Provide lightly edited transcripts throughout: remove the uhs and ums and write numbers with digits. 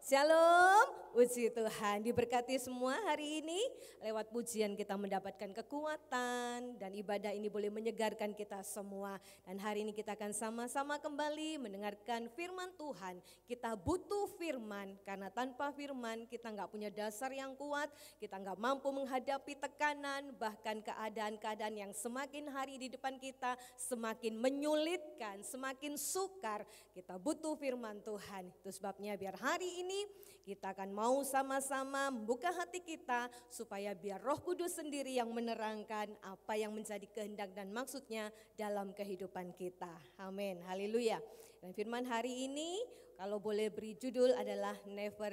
Shalom, puji Tuhan, diberkati semua hari ini. Lewat pujian kita mendapatkan kekuatan dan ibadah ini boleh menyegarkan kita semua. Dan hari ini kita akan sama-sama kembali mendengarkan firman Tuhan. Kita butuh firman karena tanpa firman kita nggak punya dasar yang kuat. Kita nggak mampu menghadapi tekanan, bahkan keadaan-keadaan yang semakin hari di depan kita semakin menyulitkan, semakin sukar. Kita butuh firman Tuhan. Itu sebabnya biar hari ini kita akan mau sama-sama membuka hati kita supaya biar Roh Kudus sendiri yang menerangkan apa yang menjadi kehendak dan maksudnya dalam kehidupan kita. Amin, haleluya. Dan firman hari ini kalau boleh beri judul adalah Never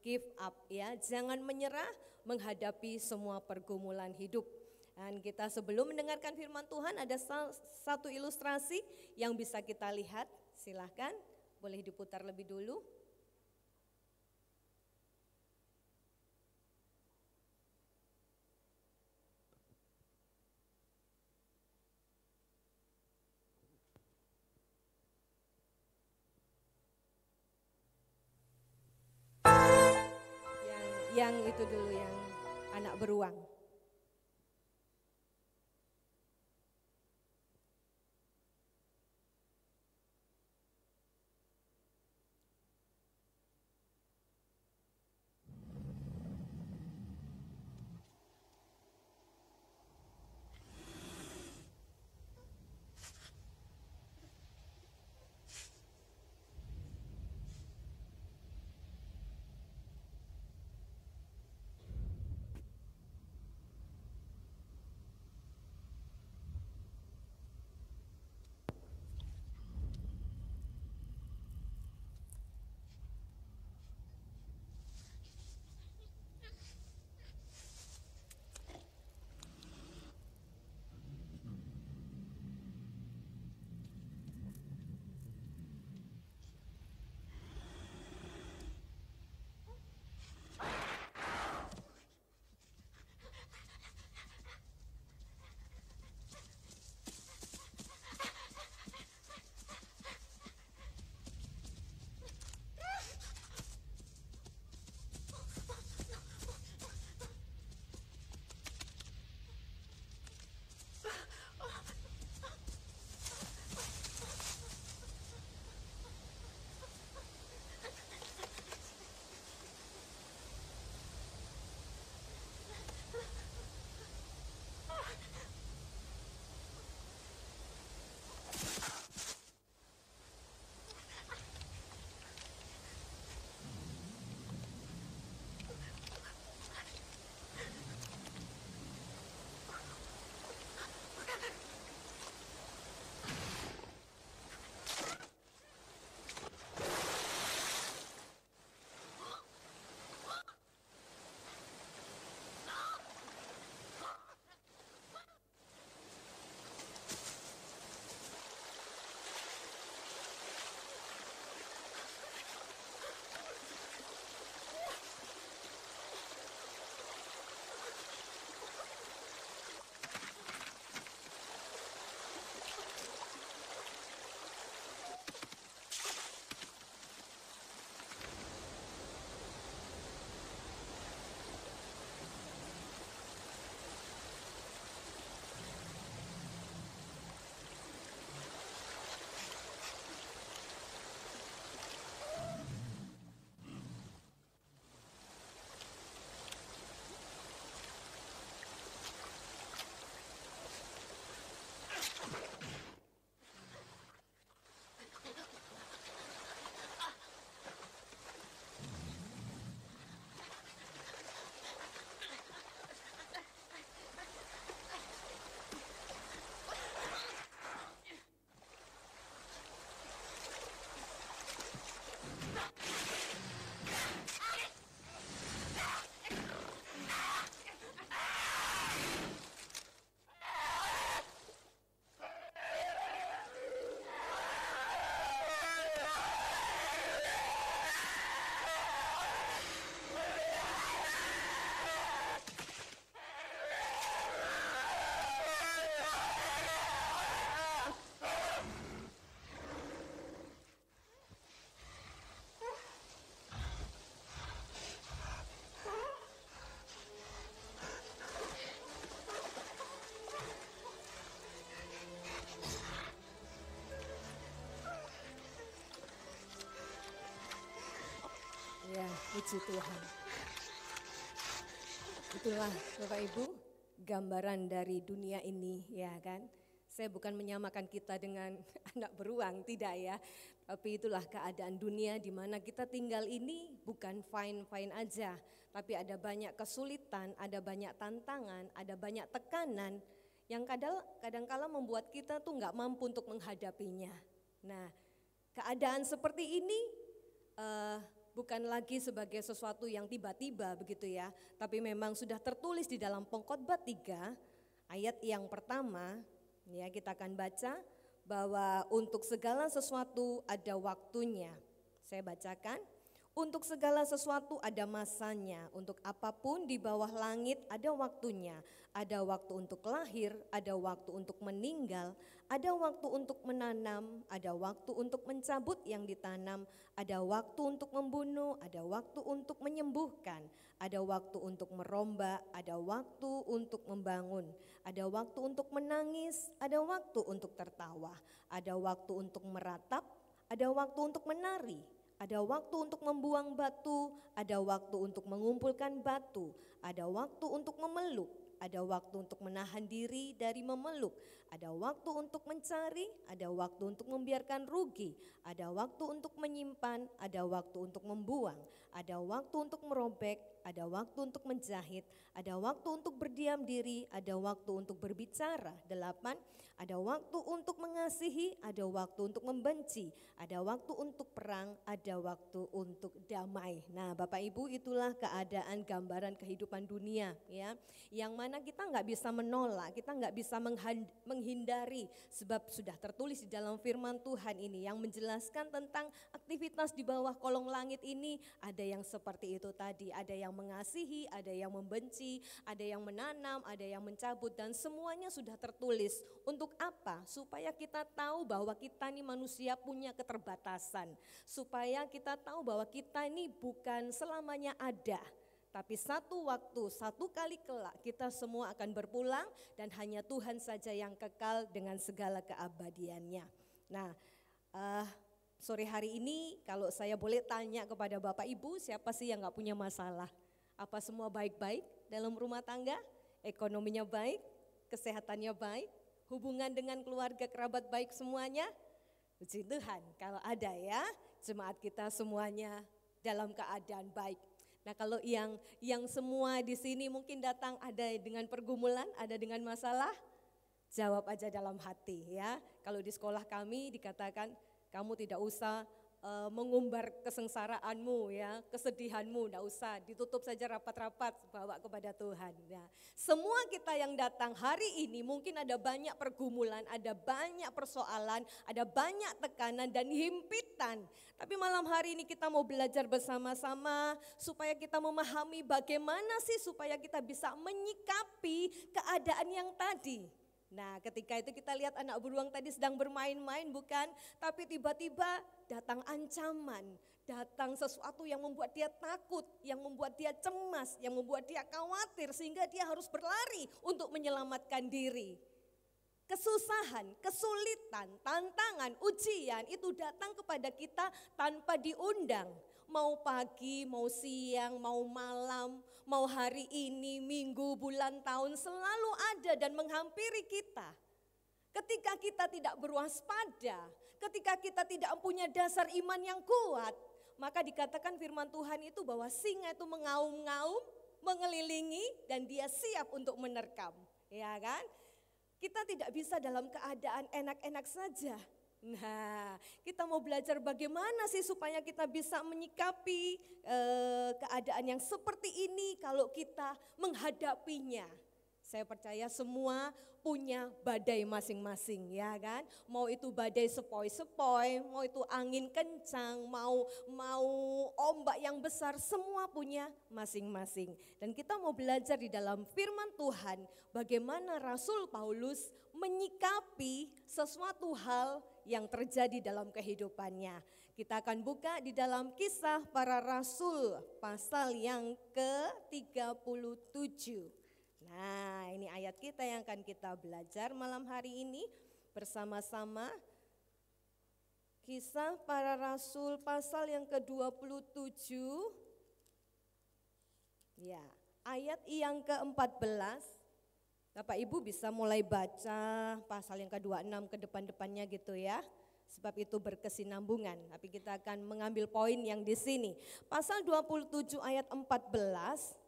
Give Up ya. Jangan menyerah menghadapi semua pergumulan hidup. Dan kita sebelum mendengarkan firman Tuhan ada satu ilustrasi yang bisa kita lihat. Silahkan, boleh diputar lebih dulu. Yang itu dulu, yang anak beruang. Ya, puji Tuhan. Itulah Bapak Ibu, gambaran dari dunia ini, ya kan. Saya bukan menyamakan kita dengan anak beruang, tidak ya. Tapi itulah keadaan dunia di mana kita tinggal ini bukan fine-fine aja. Tapi ada banyak kesulitan, ada banyak tantangan, ada banyak tekanan yang kadang-kala membuat kita tuh nggak mampu untuk menghadapinya. Nah, keadaan seperti ini bukan lagi sebagai sesuatu yang tiba-tiba begitu ya. Tapi memang sudah tertulis di dalam Pengkhotbah 3 ayat yang pertama. Ya, kita akan baca bahwa untuk segala sesuatu ada waktunya. Saya bacakan, untuk segala sesuatu ada masanya, untuk apapun di bawah langit ada waktunya. Ada waktu untuk lahir, ada waktu untuk meninggal, ada waktu untuk menanam, ada waktu untuk mencabut yang ditanam, ada waktu untuk membunuh, ada waktu untuk menyembuhkan, ada waktu untuk merombak, ada waktu untuk membangun, ada waktu untuk menangis, ada waktu untuk tertawa, ada waktu untuk meratap, ada waktu untuk menari, ada waktu untuk membuang batu, ada waktu untuk mengumpulkan batu, ada waktu untuk memeluk, ada waktu untuk menahan diri dari memeluk, ada waktu untuk mencari, ada waktu untuk membiarkan rugi, ada waktu untuk menyimpan, ada waktu untuk membuang, ada waktu untuk merobek, ada waktu untuk menjahit, ada waktu untuk berdiam diri, ada waktu untuk berbicara. 8, ada waktu untuk mengasihi, ada waktu untuk membenci, ada waktu untuk perang, ada waktu untuk damai. Nah, Bapak Ibu, itulah keadaan gambaran kehidupan dunia ya. Yang mana kita nggak bisa menolak, kita nggak bisa menghindari, sebab sudah tertulis di dalam firman Tuhan ini yang menjelaskan tentang aktivitas di bawah kolong langit ini. Ada yang seperti itu tadi, ada yang mengasihi, ada yang membenci, ada yang menanam, ada yang mencabut, dan semuanya sudah tertulis. Untuk apa? Supaya kita tahu bahwa kita ini manusia punya keterbatasan, supaya kita tahu bahwa kita ini bukan selamanya ada. Tapi satu waktu, satu kali kelak kita semua akan berpulang dan hanya Tuhan saja yang kekal dengan segala keabadiannya. Nah, sore hari ini kalau saya boleh tanya kepada Bapak Ibu, siapa sih yang gak punya masalah? Apa semua baik-baik dalam rumah tangga? Ekonominya baik, kesehatannya baik, hubungan dengan keluarga kerabat baik semuanya? Puji Tuhan kalau ada ya, jemaat kita semuanya dalam keadaan baik. Nah, kalau yang semua di sini mungkin datang ada dengan pergumulan, ada dengan masalah, jawab aja dalam hati ya. Kalau di sekolah kami dikatakan kamu tidak usah mengumbar kesengsaraanmu ya, kesedihanmu, tidak usah, ditutup saja rapat-rapat, bawa kepada Tuhan. Ya. Semua kita yang datang hari ini mungkin ada banyak pergumulan, ada banyak persoalan, ada banyak tekanan dan himpitan. Tapi malam hari ini kita mau belajar bersama-sama supaya kita memahami bagaimana sih supaya kita bisa menyikapi keadaan yang tadi. Nah, ketika itu kita lihat anak beruang tadi sedang bermain-main bukan? Tapi tiba-tiba datang ancaman, datang sesuatu yang membuat dia takut, yang membuat dia cemas, yang membuat dia khawatir sehingga dia harus berlari untuk menyelamatkan diri. Kesusahan, kesulitan, tantangan, ujian itu datang kepada kita tanpa diundang. Mau pagi, mau siang, mau malam, mau hari ini, minggu, bulan, tahun selalu ada dan menghampiri kita. Ketika kita tidak berwaspada, ketika kita tidak punya dasar iman yang kuat, maka dikatakan firman Tuhan itu bahwa singa itu mengaum-ngaum, mengelilingi dan dia siap untuk menerkam. Ya kan? Kita tidak bisa dalam keadaan enak-enak saja. Nah, kita mau belajar bagaimana sih supaya kita bisa menyikapi keadaan yang seperti ini kalau kita menghadapinya. Saya percaya semua punya badai masing-masing ya kan. Mau itu badai sepoi-sepoi, mau itu angin kencang, mau ombak yang besar, semua punya masing-masing. Dan kita mau belajar di dalam firman Tuhan bagaimana Rasul Paulus menyikapi sesuatu hal yang terjadi dalam kehidupannya. Kita akan buka di dalam Kisah Para Rasul pasal yang ke-37. Nah, ini ayat kita yang akan kita belajar malam hari ini bersama-sama. Kisah Para Rasul pasal yang ke-27, ya, ayat yang ke-14. Bapak Ibu bisa mulai baca pasal yang ke-26 ke depan-depannya gitu ya. Sebab itu berkesinambungan, tapi kita akan mengambil poin yang di sini. Pasal 27 ayat 14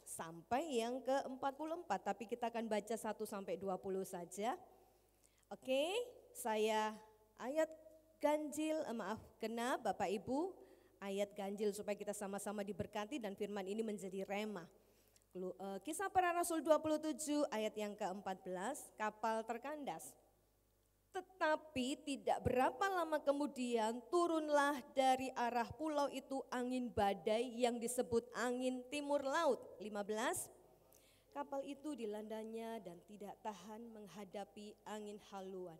sampai yang ke-44, tapi kita akan baca 1 sampai 20 saja. Oke, saya ayat genap Bapak Ibu, ayat ganjil supaya kita sama-sama diberkati dan firman ini menjadi rema. Kisah Para Rasul 27 ayat yang ke-14, kapal terkandas. Tetapi tidak berapa lama kemudian turunlah dari arah pulau itu angin badai yang disebut angin timur laut. 15, kapal itu dilandanya dan tidak tahan menghadapi angin haluan.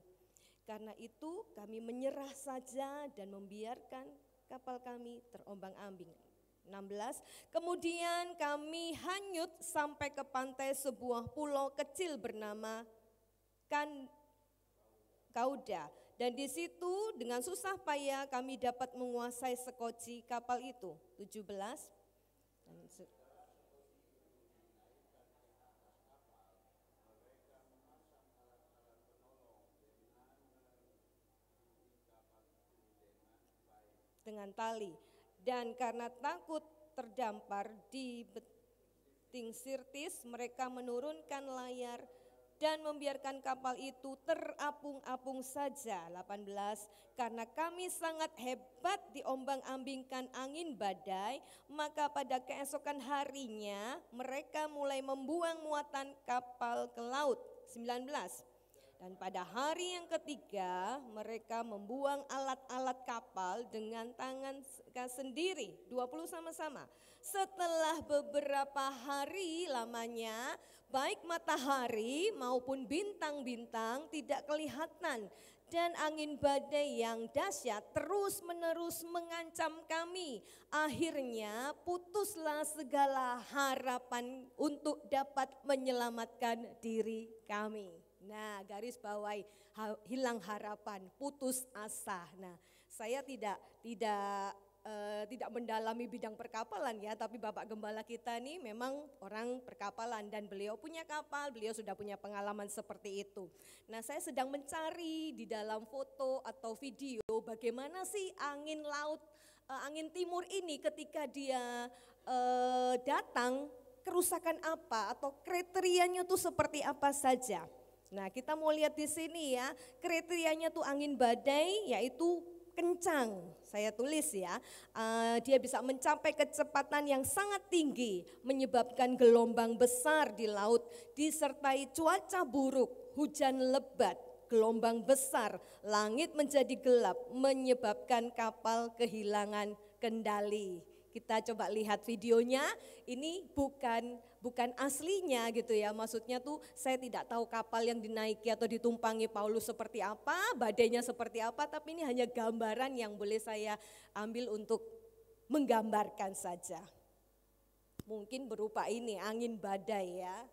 Karena itu kami menyerah saja dan membiarkan kapal kami terombang-ambing. 16, kemudian kami hanyut sampai ke pantai sebuah pulau kecil bernama Kauda, dan di situ dengan susah payah kami dapat menguasai sekoci kapal itu. 17, dengan tali, dan karena takut terdampar di beting Sirtis mereka menurunkan layar dan membiarkan kapal itu terapung-apung saja. 18, karena kami sangat hebat diombang-ambingkan angin badai, maka pada keesokan harinya mereka mulai membuang muatan kapal ke laut. 19, dan pada hari yang ketiga mereka membuang alat-alat kapal dengan tangan sendiri. 20 sama-sama. Setelah beberapa hari lamanya, baik matahari maupun bintang-bintang tidak kelihatan, dan angin badai yang dahsyat terus-menerus mengancam kami. Akhirnya putuslah segala harapan untuk dapat menyelamatkan diri kami. Nah, garis bawahi hilang harapan, putus asa. Nah, saya tidak mendalami bidang perkapalan ya, tapi Bapak Gembala kita nih memang orang perkapalan dan beliau punya kapal, beliau sudah punya pengalaman seperti itu. Nah, saya sedang mencari di dalam foto atau video bagaimana sih angin laut, angin timur ini ketika dia datang, kerusakan apa atau kriterianya tuh seperti apa saja. Nah, kita mau lihat di sini ya, kriterianya tuh angin badai yaitu kencang, saya tulis ya, dia bisa mencapai kecepatan yang sangat tinggi, menyebabkan gelombang besar di laut, disertai cuaca buruk, hujan lebat, gelombang besar, langit menjadi gelap, menyebabkan kapal kehilangan kendali. Kita coba lihat videonya, ini bukan aslinya gitu ya, maksudnya tuh saya tidak tahu kapal yang dinaiki atau ditumpangi Paulus seperti apa, badainya seperti apa, tapi ini hanya gambaran yang boleh saya ambil untuk menggambarkan saja. Mungkin berupa ini, angin badai ya.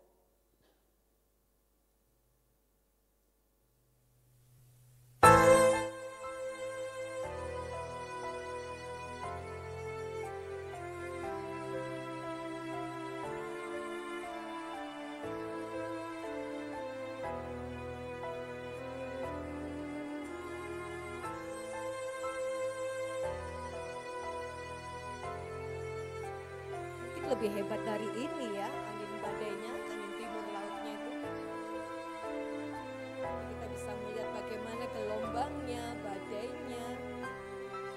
Lebih hebat dari ini ya, angin badainya, angin timur lautnya itu. Kita bisa melihat bagaimana gelombangnya, badainya,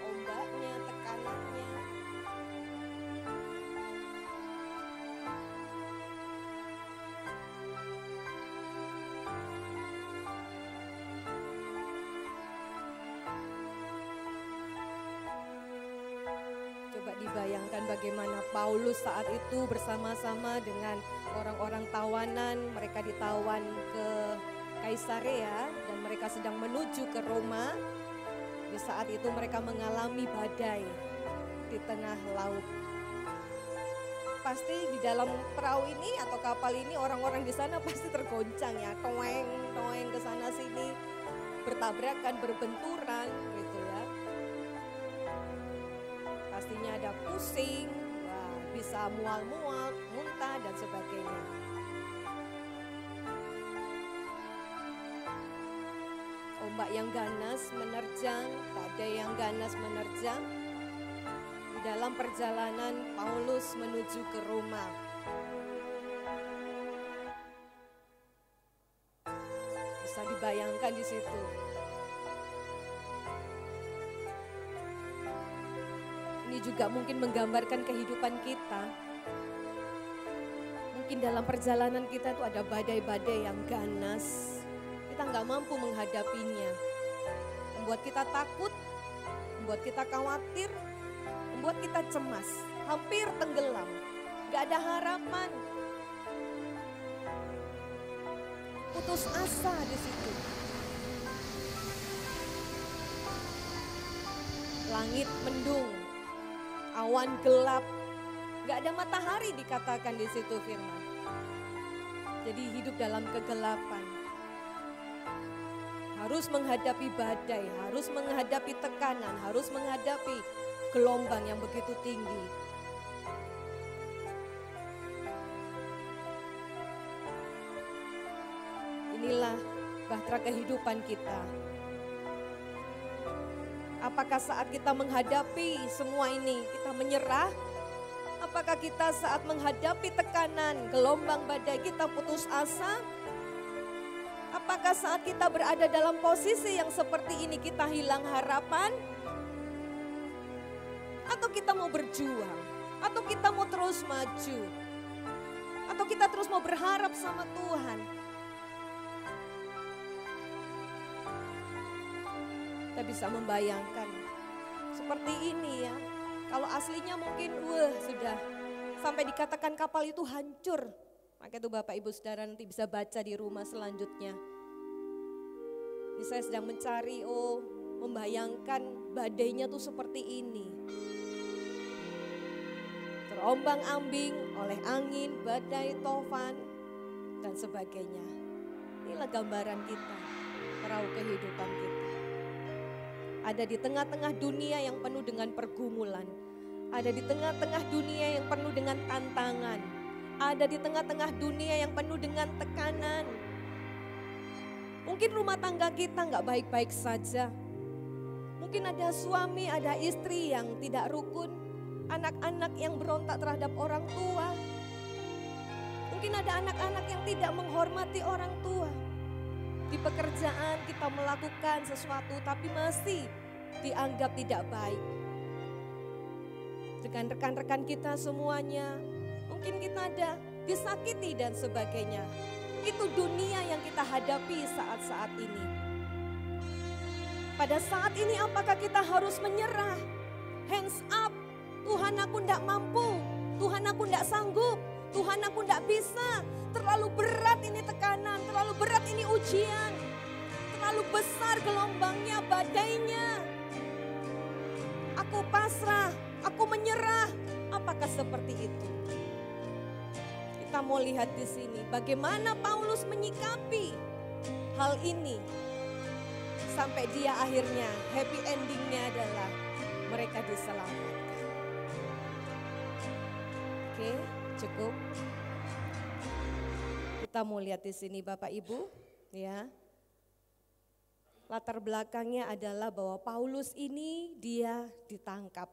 ombaknya, tekanannya. Coba dibayangkan bagaimana Paulus saat itu bersama-sama dengan orang-orang tawanan, mereka ditawan ke Kaisarea dan mereka sedang menuju ke Roma. Di saat itu mereka mengalami badai di tengah laut. Pasti di dalam perahu ini atau kapal ini orang-orang di sana pasti tergoncang ya, toeng ke sana sini, bertabrakan, berbenturan gitu ya. pusing, wah, bisa mual-mual, muntah dan sebagainya. Ombak yang ganas menerjang, badai yang ganas menerjang. Di dalam perjalanan Paulus menuju ke Roma. Bisa dibayangkan di situ. Ini juga mungkin menggambarkan kehidupan kita. Mungkin dalam perjalanan kita itu ada badai-badai yang ganas. Kita nggak mampu menghadapinya. Membuat kita takut, membuat kita khawatir, membuat kita cemas, hampir tenggelam. Gak ada harapan. Putus asa di situ. Langit mendung, awan gelap, gak ada matahari dikatakan di situ firman. Jadi hidup dalam kegelapan. Harus menghadapi badai, harus menghadapi tekanan, harus menghadapi gelombang yang begitu tinggi. Inilah bahtera kehidupan kita. Apakah saat kita menghadapi semua ini kita menyerah? Apakah kita saat menghadapi tekanan, gelombang badai kita putus asa? Apakah saat kita berada dalam posisi yang seperti ini kita hilang harapan? Atau kita mau berjuang? Atau kita mau terus maju? Atau kita terus mau berharap sama Tuhan? Kita bisa membayangkan seperti ini ya. Kalau aslinya mungkin sudah sampai dikatakan kapal itu hancur. Maka itu Bapak Ibu Saudara nanti bisa baca di rumah selanjutnya. Ini saya sedang mencari, membayangkan badainya tuh seperti ini. Terombang ambing oleh angin, badai, tofan, dan sebagainya. Inilah gambaran kita, perahu kehidupan kita. Ada di tengah-tengah dunia yang penuh dengan pergumulan. Ada di tengah-tengah dunia yang penuh dengan tantangan. Ada di tengah-tengah dunia yang penuh dengan tekanan. Mungkin rumah tangga kita nggak baik-baik saja. Mungkin ada suami, ada istri yang tidak rukun. Anak-anak yang berontak terhadap orang tua. Mungkin ada anak-anak yang tidak menghormati orang tua. Di pekerjaan kita melakukan sesuatu tapi masih dianggap tidak baik. Dengan rekan-rekan kita semuanya, mungkin kita ada disakiti dan sebagainya. Itu dunia yang kita hadapi saat-saat ini. Pada saat ini apakah kita harus menyerah? Hands up, Tuhan aku tidak mampu, Tuhan aku tidak sanggup, Tuhan aku tidak bisa. Terlalu berat ini tekanan, terlalu berat ini ujian. Terlalu besar gelombangnya, badainya. Aku pasrah, aku menyerah. Apakah seperti itu? Kita mau lihat di sini bagaimana Paulus menyikapi hal ini. Sampai dia akhirnya happy endingnya adalah mereka diselamatkan. Oke, cukup. Kita mau lihat di sini Bapak Ibu, ya. Latar belakangnya adalah bahwa Paulus ini dia ditangkap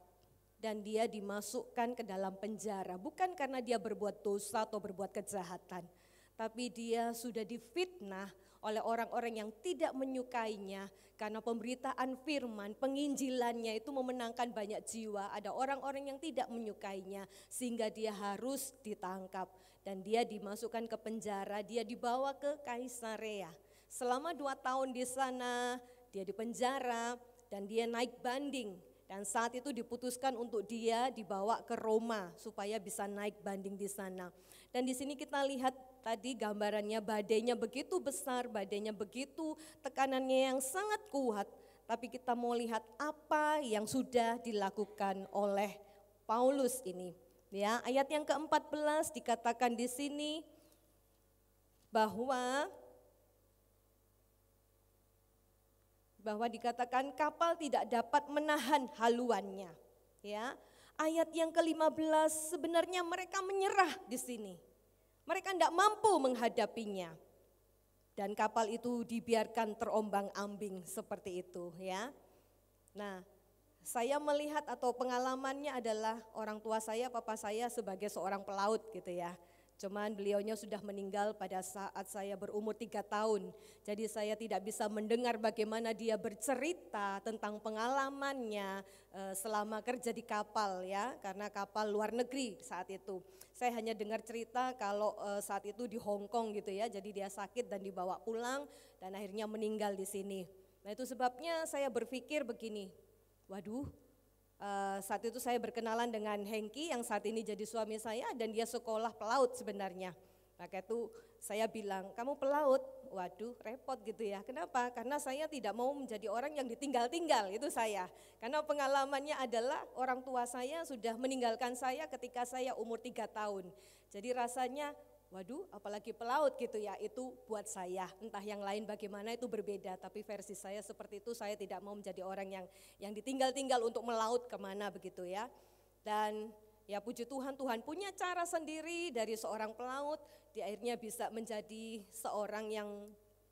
dan dia dimasukkan ke dalam penjara. Bukan karena dia berbuat dosa atau berbuat kejahatan, tapi dia sudah difitnah oleh orang-orang yang tidak menyukainya karena pemberitaan firman, penginjilannya itu memenangkan banyak jiwa. Ada orang-orang yang tidak menyukainya sehingga dia harus ditangkap. Dan dia dimasukkan ke penjara, dia dibawa ke Kaisarea. Selama 2 tahun di sana, dia di penjara dan dia naik banding. Dan saat itu diputuskan untuk dia dibawa ke Roma supaya bisa naik banding di sana. Dan di sini kita lihat tadi gambarannya badainya begitu besar, badainya begitu tekanannya yang sangat kuat. Tapi kita mau lihat apa yang sudah dilakukan oleh Paulus ini. Ya, ayat yang ke-14 dikatakan di sini bahwa dikatakan kapal tidak dapat menahan haluannya. Ya, ayat yang ke-15 sebenarnya mereka menyerah di sini. Mereka tidak mampu menghadapinya. Dan kapal itu dibiarkan terombang-ambing seperti itu ya. Nah, saya melihat atau pengalamannya adalah orang tua saya, papa saya sebagai seorang pelaut gitu ya. Cuman beliaunya sudah meninggal pada saat saya berumur 3 tahun. Jadi saya tidak bisa mendengar bagaimana dia bercerita tentang pengalamannya selama kerja di kapal ya. Karena kapal luar negeri saat itu. Saya hanya dengar cerita kalau saat itu di Hong Kong gitu ya. Jadi dia sakit dan dibawa pulang dan akhirnya meninggal di sini. Nah itu sebabnya saya berpikir begini, waduh, saat itu saya berkenalan dengan Hengki yang saat ini jadi suami saya dan dia sekolah pelaut sebenarnya. Maka itu saya bilang, kamu pelaut? Waduh repot gitu ya, kenapa? Karena saya tidak mau menjadi orang yang ditinggal-tinggal, itu saya. Karena pengalamannya adalah orang tua saya sudah meninggalkan saya ketika saya umur 3 tahun. Jadi rasanya waduh apalagi pelaut gitu ya, itu buat saya. Entah yang lain bagaimana itu berbeda, tapi versi saya seperti itu, saya tidak mau menjadi orang yang ditinggal-tinggal untuk melaut kemana begitu ya. Dan ya puji Tuhan, Tuhan punya cara sendiri dari seorang pelaut, dia akhirnya bisa menjadi seorang yang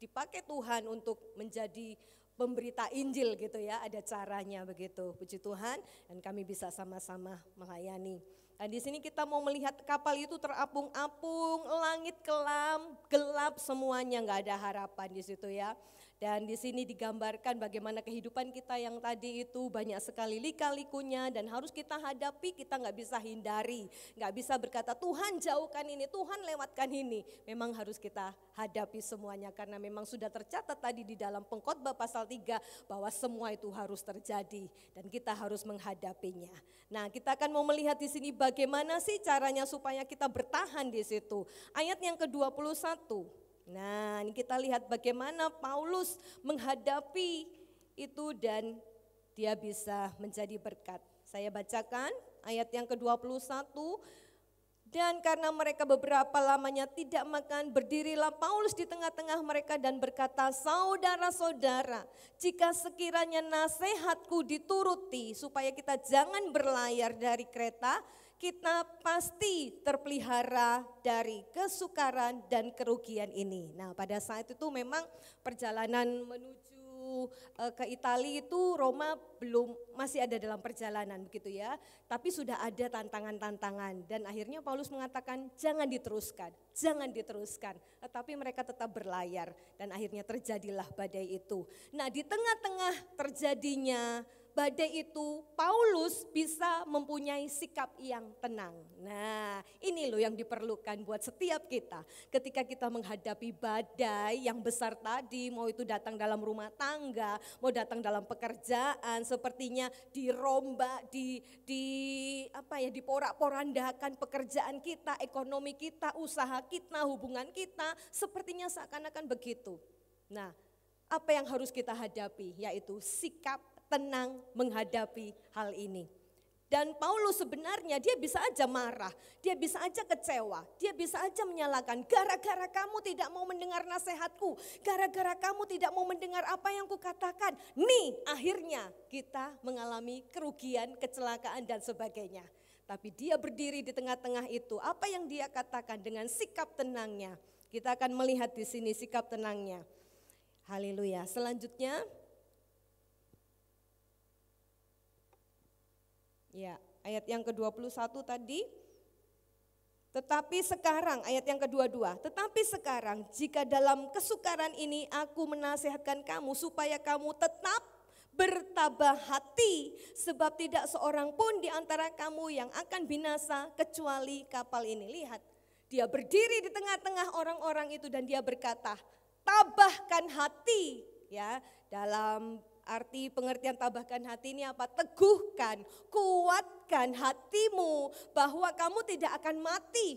dipakai Tuhan untuk menjadi pemberita Injil gitu ya, ada caranya begitu. Puji Tuhan dan kami bisa sama-sama melayani. Nah di sini kita mau melihat kapal itu terapung-apung, langit kelam, gelap semuanya, nggak ada harapan di situ ya. Dan di sini digambarkan bagaimana kehidupan kita yang tadi itu banyak sekali lika-likunya dan harus kita hadapi, kita nggak bisa hindari. Nggak bisa berkata Tuhan jauhkan ini, Tuhan lewatkan ini. Memang harus kita hadapi semuanya karena memang sudah tercatat tadi di dalam Pengkhotbah pasal 3 bahwa semua itu harus terjadi dan kita harus menghadapinya. Nah kita akan mau melihat di sini bagaimana sih caranya supaya kita bertahan di situ. Ayat yang ke-21. Nah ini kita lihat bagaimana Paulus menghadapi itu dan dia bisa menjadi berkat. Saya bacakan ayat yang ke-21. Dan karena mereka beberapa lamanya tidak makan, berdirilah Paulus di tengah-tengah mereka dan berkata, saudara-saudara, jika sekiranya nasihatku dituruti supaya kita jangan berlayar dari Kreta, kita pasti terpelihara dari kesukaran dan kerugian ini. Nah pada saat itu memang perjalanan menuju ke Italia itu Roma masih ada dalam perjalanan begitu ya. Tapi sudah ada tantangan-tantangan dan akhirnya Paulus mengatakan jangan diteruskan. Tetapi mereka tetap berlayar dan akhirnya terjadilah badai itu. Nah di tengah-tengah terjadinya badai itu Paulus bisa mempunyai sikap yang tenang. Nah ini loh yang diperlukan buat setiap kita. Ketika kita menghadapi badai yang besar tadi, mau itu datang dalam rumah tangga, mau datang dalam pekerjaan, sepertinya dirombak, diporak-porandakan pekerjaan kita, ekonomi kita, usaha kita, hubungan kita, sepertinya seakan-akan begitu. Nah apa yang harus kita hadapi yaitu sikap tenang menghadapi hal ini. Dan Paulus sebenarnya dia bisa aja marah, dia bisa aja kecewa, dia bisa aja menyalahkan. Gara-gara kamu tidak mau mendengar nasihatku, gara-gara kamu tidak mau mendengar apa yang kukatakan. Nih akhirnya kita mengalami kerugian, kecelakaan dan sebagainya. Tapi dia berdiri di tengah-tengah itu, apa yang dia katakan dengan sikap tenangnya. Kita akan melihat di sini sikap tenangnya. Haleluya. Selanjutnya. Ya, ayat yang ke-21 tadi. Tetapi sekarang, ayat yang ke-22. Tetapi sekarang jika dalam kesukaran ini aku menasihatkan kamu supaya kamu tetap bertabah hati. Sebab tidak seorang pun di antara kamu yang akan binasa kecuali kapal ini. Lihat, dia berdiri di tengah-tengah orang-orang itu dan dia berkata, tabahkan hati. Ya, dalam arti pengertian tabahkan hati ini apa? Teguhkan, kuatkan hatimu bahwa kamu tidak akan mati.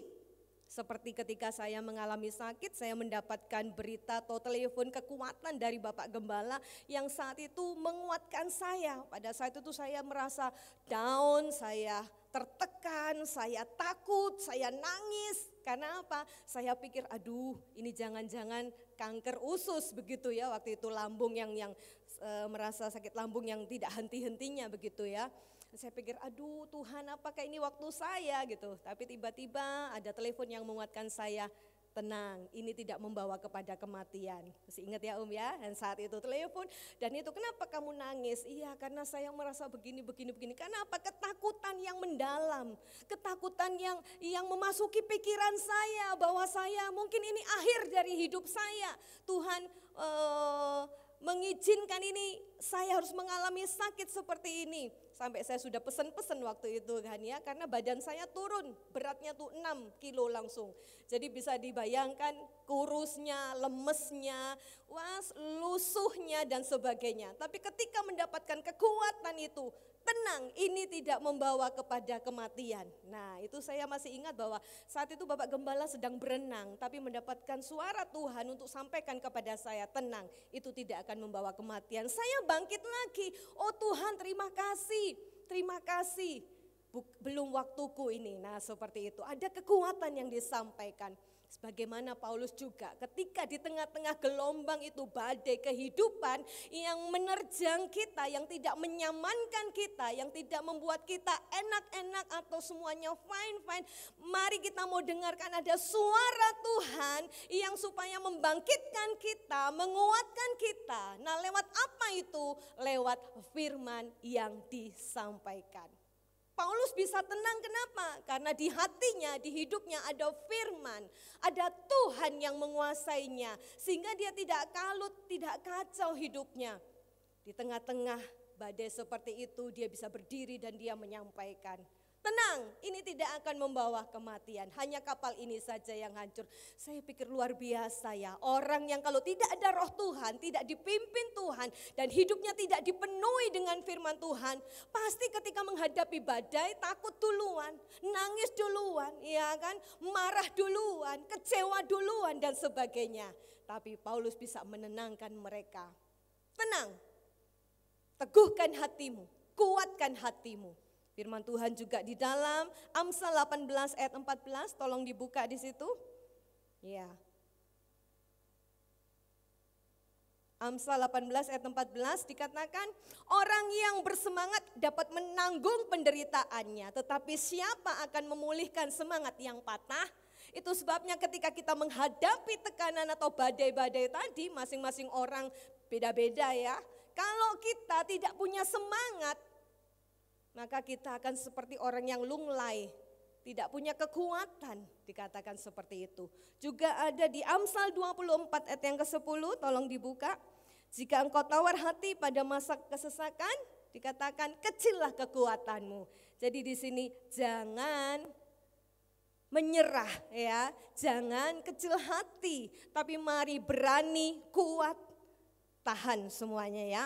Seperti ketika saya mengalami sakit, saya mendapatkan berita atau telepon kekuatan dari Bapak Gembala yang saat itu menguatkan saya. Pada saat itu saya merasa down, saya tertekan, saya takut, saya nangis. Karena apa? Saya pikir aduh ini jangan-jangan kanker usus begitu ya. Waktu itu lambung yang merasa sakit lambung yang tidak henti-hentinya begitu ya. Saya pikir, aduh Tuhan apakah ini waktu saya gitu. Tapi tiba-tiba ada telepon yang menguatkan saya, tenang, ini tidak membawa kepada kematian. Masih ingat ya ya, dan saat itu telepon, dan itu kenapa kamu nangis? Iya karena saya merasa begini. Kenapa? Ketakutan yang mendalam, ketakutan yang memasuki pikiran saya, bahwa saya mungkin ini akhir dari hidup saya. Tuhan mengizinkan ini, saya harus mengalami sakit seperti ini. Sampai saya sudah pesen waktu itu kan ya, karena badan saya turun, beratnya tuh 6 kilo langsung. Jadi bisa dibayangkan kurusnya, lemesnya, lusuhnya dan sebagainya. Tapi ketika mendapatkan kekuatan itu, tenang, ini tidak membawa kepada kematian. Nah itu saya masih ingat bahwa saat itu Bapak Gembala sedang berenang, tapi mendapatkan suara Tuhan untuk sampaikan kepada saya, tenang, itu tidak akan membawa kematian. Saya bangkit lagi, oh Tuhan terima kasih, belum waktuku ini. Nah seperti itu, ada kekuatan yang disampaikan. Sebagaimana Paulus juga ketika di tengah-tengah gelombang itu, badai kehidupan yang menerjang kita, yang tidak menyamankan kita, yang tidak membuat kita enak-enak atau semuanya fine-fine. Mari kita mau dengarkan ada suara Tuhan yang supaya membangkitkan kita, menguatkan kita. Nah lewat apa itu? Lewat firman yang disampaikan. Paulus bisa tenang kenapa? Karena di hatinya, di hidupnya ada firman, ada Tuhan yang menguasainya. Sehingga dia tidak kalut, tidak kacau hidupnya. Di tengah-tengah badai seperti itu dia bisa berdiri dan dia menyampaikan, tenang, ini tidak akan membawa kematian, hanya kapal ini saja yang hancur. Saya pikir luar biasa ya, orang yang kalau tidak ada roh Tuhan, tidak dipimpin Tuhan, dan hidupnya tidak dipenuhi dengan firman Tuhan, pasti ketika menghadapi badai takut duluan, nangis duluan, ya kan, marah duluan, kecewa duluan dan sebagainya. Tapi Paulus bisa menenangkan mereka, tenang, teguhkan hatimu, kuatkan hatimu. Firman Tuhan juga di dalam Amsal 18 ayat 14, tolong dibuka di situ. Ya. Amsal 18 ayat 14 dikatakan, orang yang bersemangat dapat menanggung penderitaannya, tetapi siapa akan memulihkan semangat yang patah? Itu sebabnya ketika kita menghadapi tekanan atau badai-badai tadi, masing-masing orang beda-beda ya. Kalau kita tidak punya semangat, maka kita akan seperti orang yang lunglai, tidak punya kekuatan, dikatakan seperti itu. Juga ada di Amsal 24 ayat yang ke-10, tolong dibuka. Jika engkau tawar hati pada masa kesesakan, dikatakan kecillah kekuatanmu. Jadi di sini jangan menyerah ya, jangan kecil hati, tapi mari berani, kuat, tahan semuanya ya.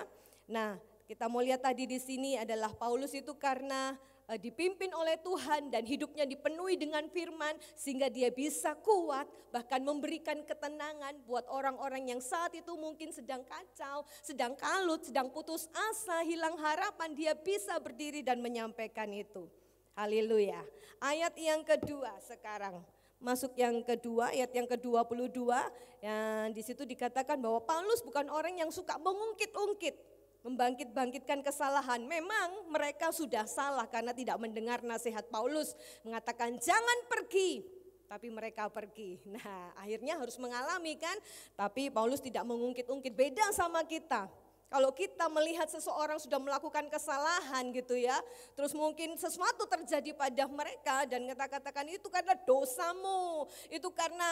Nah, kita mau lihat tadi di sini adalah Paulus itu karena dipimpin oleh Tuhan dan hidupnya dipenuhi dengan firman sehingga dia bisa kuat, bahkan memberikan ketenangan buat orang-orang yang saat itu mungkin sedang kacau, sedang kalut, sedang putus asa, hilang harapan, dia bisa berdiri dan menyampaikan itu. Haleluya. Ayat yang kedua sekarang. Masuk yang kedua, ayat yang ke-22, yang di situ dikatakan bahwa Paulus bukan orang yang suka mengungkit-ungkit, membangkit-bangkitkan kesalahan. Memang mereka sudah salah karena tidak mendengar nasihat Paulus, mengatakan jangan pergi, tapi mereka pergi. Nah, akhirnya harus mengalami kan, tapi Paulus tidak mengungkit-ungkit, beda sama kita. Kalau kita melihat seseorang sudah melakukan kesalahan gitu ya, terus mungkin sesuatu terjadi pada mereka dan kita katakan itu karena dosamu, itu karena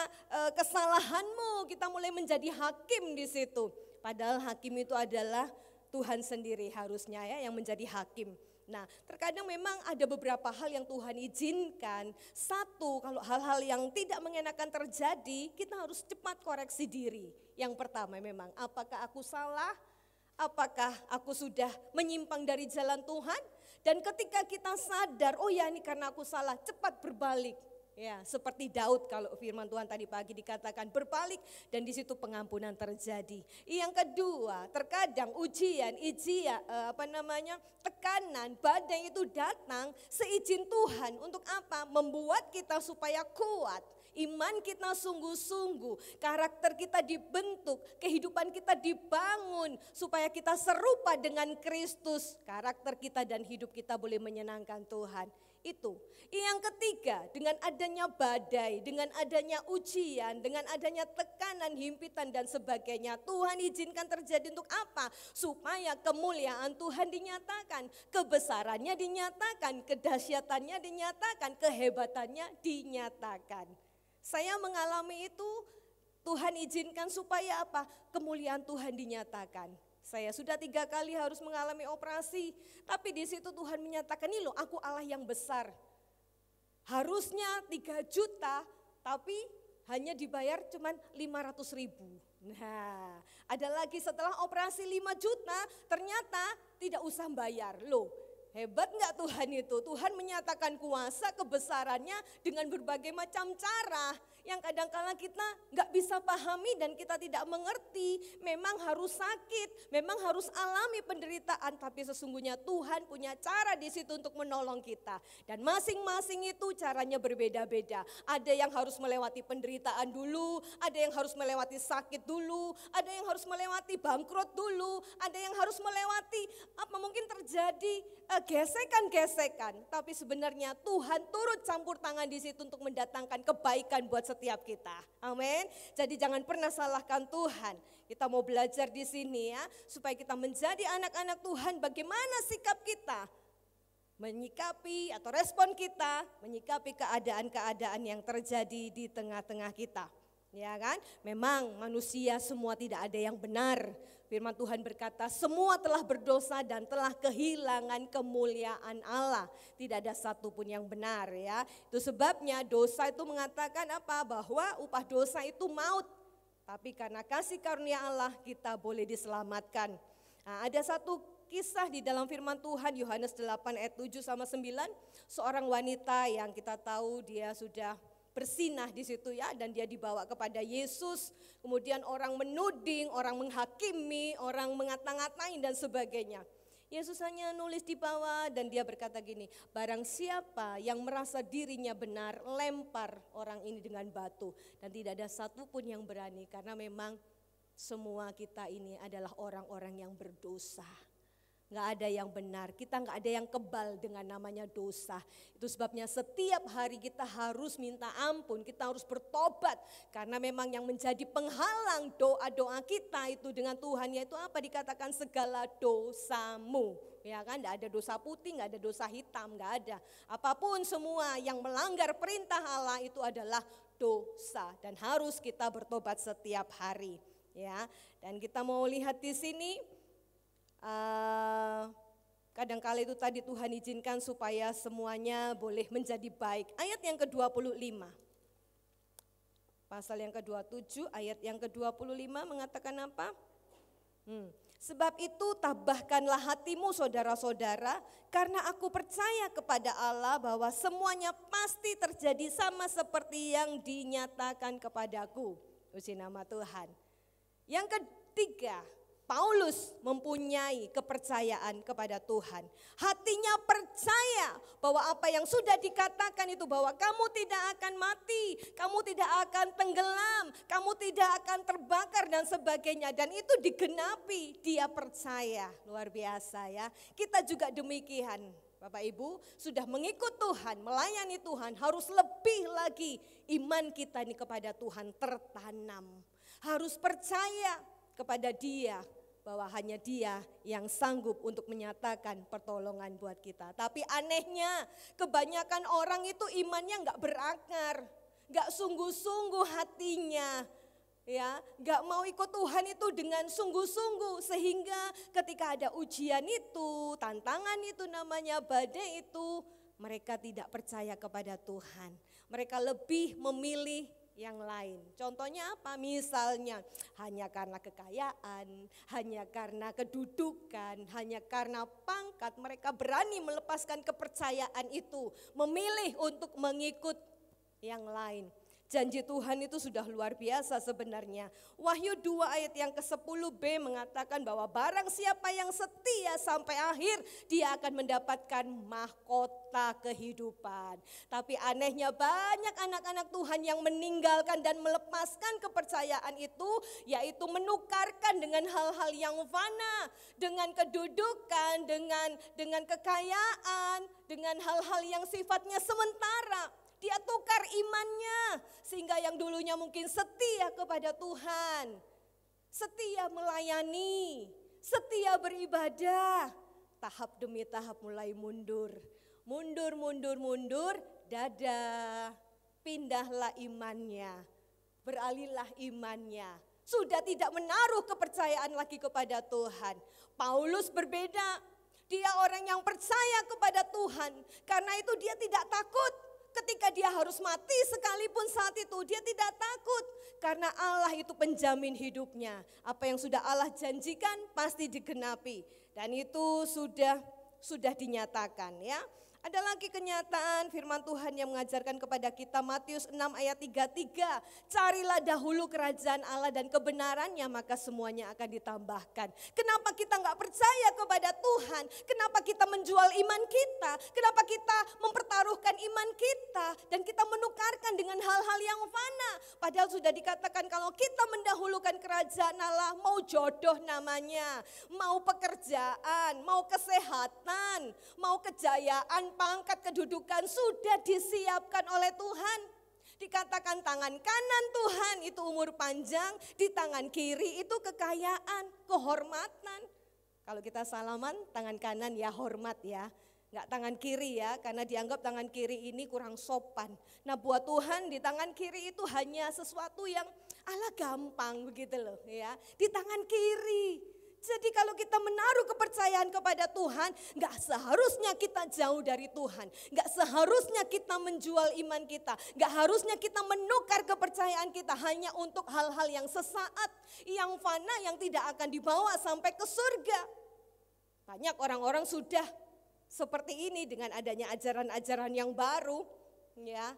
kesalahanmu, kita mulai menjadi hakim di situ. Padahal hakim itu adalah Tuhan sendiri harusnya ya yang menjadi hakim. Nah, terkadang memang ada beberapa hal yang Tuhan izinkan. Satu, kalau hal-hal yang tidak mengenakan terjadi, kita harus cepat koreksi diri. Yang pertama memang, apakah aku salah? Apakah aku sudah menyimpang dari jalan Tuhan? Dan ketika kita sadar, oh ya ini karena aku salah, cepat berbalik. Ya, seperti Daud kalau firman Tuhan tadi pagi dikatakan berbalik dan di situ pengampunan terjadi. Yang kedua, terkadang tekanan, badai itu datang seizin Tuhan untuk apa? Membuat kita supaya kuat. iman kita sungguh-sungguh, karakter kita dibentuk, kehidupan kita dibangun supaya kita serupa dengan Kristus, karakter kita dan hidup kita boleh menyenangkan Tuhan. Itu. Yang ketiga, dengan adanya badai, dengan adanya ujian, dengan adanya tekanan, himpitan dan sebagainya, Tuhan izinkan terjadi untuk apa? Supaya kemuliaan Tuhan dinyatakan, kebesarannya dinyatakan, kedahsyatannya dinyatakan, kehebatannya dinyatakan. Saya mengalami itu, Tuhan izinkan supaya apa? Kemuliaan Tuhan dinyatakan. Saya sudah 3 kali harus mengalami operasi, tapi di situ Tuhan menyatakan, ini loh aku Allah yang besar. Harusnya 3 juta, tapi hanya dibayar cuma 500.000. Nah, ada lagi setelah operasi 5 juta, ternyata tidak usah bayar. Loh, hebat enggak Tuhan itu? Tuhan menyatakan kuasa kebesarannya dengan berbagai macam cara yang kadang-kala kita enggak bisa pahami dan kita tidak mengerti. Memang harus sakit, memang harus alami penderitaan, tapi sesungguhnya Tuhan punya cara di situ untuk menolong kita. Dan masing-masing itu caranya berbeda-beda. Ada yang harus melewati penderitaan dulu, ada yang harus melewati sakit dulu, ada yang harus melewati bangkrut dulu, ada yang harus melewati apa mungkin terjadi gesekan-gesekan, tapi sebenarnya Tuhan turut campur tangan di situ untuk mendatangkan kebaikan buat setiap kita. Amin. Jadi jangan pernah salahkan Tuhan. Kita mau belajar di sini ya, supaya kita menjadi anak-anak Tuhan. Bagaimana sikap kita menyikapi atau respon kita menyikapi keadaan-keadaan yang terjadi di tengah-tengah kita. Ya kan? Memang manusia semua tidak ada yang benar. Firman Tuhan berkata, semua telah berdosa dan telah kehilangan kemuliaan Allah. Tidak ada satupun yang benar ya. Itu sebabnya dosa itu mengatakan apa? Bahwa upah dosa itu maut. Tapi karena kasih karunia Allah kita boleh diselamatkan. Nah, ada satu kisah di dalam firman Tuhan, Yohanes 8 ayat 7 sama 9. Seorang wanita yang kita tahu dia sudah bersinah di situ ya, dan dia dibawa kepada Yesus. Kemudian orang menuding, orang menghakimi, orang mengata-ngatain dan sebagainya. Yesus hanya nulis di bawah dan dia berkata gini, barang siapa yang merasa dirinya benar, lempar orang ini dengan batu. Dan tidak ada satupun yang berani, karena memang semua kita ini adalah orang-orang yang berdosa. Nggak ada yang benar, kita nggak ada yang kebal dengan namanya dosa. Itu sebabnya setiap hari kita harus minta ampun, kita harus bertobat. Karena memang yang menjadi penghalang doa-doa kita itu dengan Tuhan, yaitu apa? Dikatakan segala dosamu. Ya kan, nggak ada dosa putih, nggak ada dosa hitam, nggak ada. Apapun semua yang melanggar perintah Allah itu adalah dosa. Dan harus kita bertobat setiap hari. Ya, dan kita mau lihat di sini. Kadang-kala itu tadi Tuhan izinkan supaya semuanya boleh menjadi baik. Ayat yang ke-25. Pasal yang ke-27 ayat yang ke-25 mengatakan apa? Sebab itu tabahkanlah hatimu saudara-saudara, karena aku percaya kepada Allah bahwa semuanya pasti terjadi sama seperti yang dinyatakan kepadaku. Puji nama Tuhan. Yang ketiga, Paulus mempunyai kepercayaan kepada Tuhan. Hatinya percaya bahwa apa yang sudah dikatakan itu, bahwa kamu tidak akan mati, kamu tidak akan tenggelam, kamu tidak akan terbakar dan sebagainya. Dan itu digenapi, dia percaya. Luar biasa ya. Kita juga demikian. Bapak Ibu sudah mengikut Tuhan, melayani Tuhan, harus lebih lagi iman kita ini kepada Tuhan tertanam. Harus percaya kepada Dia, bahwa hanya Dia yang sanggup untuk menyatakan pertolongan buat kita. Tapi anehnya kebanyakan orang itu imannya enggak berakar, enggak sungguh-sungguh hatinya. Ya, enggak mau ikut Tuhan itu dengan sungguh-sungguh, sehingga ketika ada ujian itu, tantangan itu namanya badai itu, mereka tidak percaya kepada Tuhan. Mereka lebih memilih yang lain. Contohnya apa? Misalnya hanya karena kekayaan, hanya karena kedudukan, hanya karena pangkat, mereka berani melepaskan kepercayaan itu, memilih untuk mengikut yang lain. Janji Tuhan itu sudah luar biasa sebenarnya. Wahyu 2 ayat yang ke-10b mengatakan bahwa barang siapa yang setia sampai akhir, dia akan mendapatkan mahkota kehidupan. Tapi anehnya banyak anak-anak Tuhan yang meninggalkan dan melepaskan kepercayaan itu, yaitu menukarkan dengan hal-hal yang fana, dengan kedudukan, dengan kekayaan, dengan hal-hal yang sifatnya sementara. Dia tukar imannya, sehingga yang dulunya mungkin setia kepada Tuhan, setia melayani, setia beribadah, tahap demi tahap mulai mundur. Mundur, dadah, pindahlah imannya, beralihlah imannya. Sudah tidak menaruh kepercayaan lagi kepada Tuhan. Paulus berbeda, dia orang yang percaya kepada Tuhan, karena itu dia tidak takut. Ketika dia harus mati sekalipun saat itu, dia tidak takut. Karena Allah itu penjamin hidupnya. Apa yang sudah Allah janjikan pasti digenapi. Dan itu sudah dinyatakan ya. Ada lagi kenyataan firman Tuhan yang mengajarkan kepada kita, Matius 6 ayat 33. Carilah dahulu kerajaan Allah dan kebenarannya, maka semuanya akan ditambahkan. Kenapa kita nggak percaya kepada Tuhan? Kenapa kita menjual iman kita? Kenapa kita mempertaruhkan iman kita? Dan kita menukarkan dengan hal-hal yang fana. Padahal sudah dikatakan kalau kita mendahulukan kerajaan Allah, mau jodoh namanya, mau pekerjaan, mau kesehatan, mau kejayaan, pangkat, kedudukan sudah disiapkan oleh Tuhan. Dikatakan tangan kanan Tuhan itu umur panjang, di tangan kiri itu kekayaan, kehormatan. Kalau kita salaman tangan kanan ya hormat ya, nggak tangan kiri ya, karena dianggap tangan kiri ini kurang sopan. Nah buat Tuhan di tangan kiri itu hanya sesuatu yang ala gampang begitu loh ya, di tangan kiri. Jadi kalau kita menaruh kepercayaan kepada Tuhan, gak seharusnya kita jauh dari Tuhan. Gak seharusnya kita menjual iman kita. Gak harusnya kita menukar kepercayaan kita hanya untuk hal-hal yang sesaat, yang fana, yang tidak akan dibawa sampai ke surga. Banyak orang-orang sudah seperti ini dengan adanya ajaran-ajaran yang baru. Ya,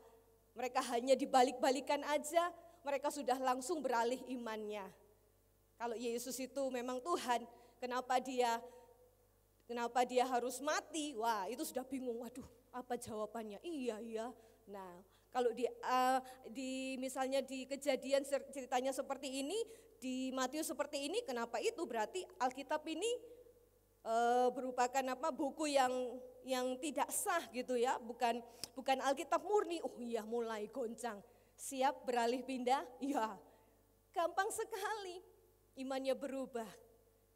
mereka hanya dibalik-balikan aja, mereka sudah langsung beralih imannya. Kalau Yesus itu memang Tuhan, kenapa dia harus mati? Wah, itu sudah bingung. Waduh, apa jawabannya? Iya. Nah, kalau misalnya di Kejadian ceritanya seperti ini, di Matius seperti ini, kenapa itu? Berarti Alkitab ini merupakan buku yang tidak sah gitu ya, bukan Alkitab murni. Oh iya, mulai goncang. Siap beralih pindah? Iya. Gampang sekali. Imannya berubah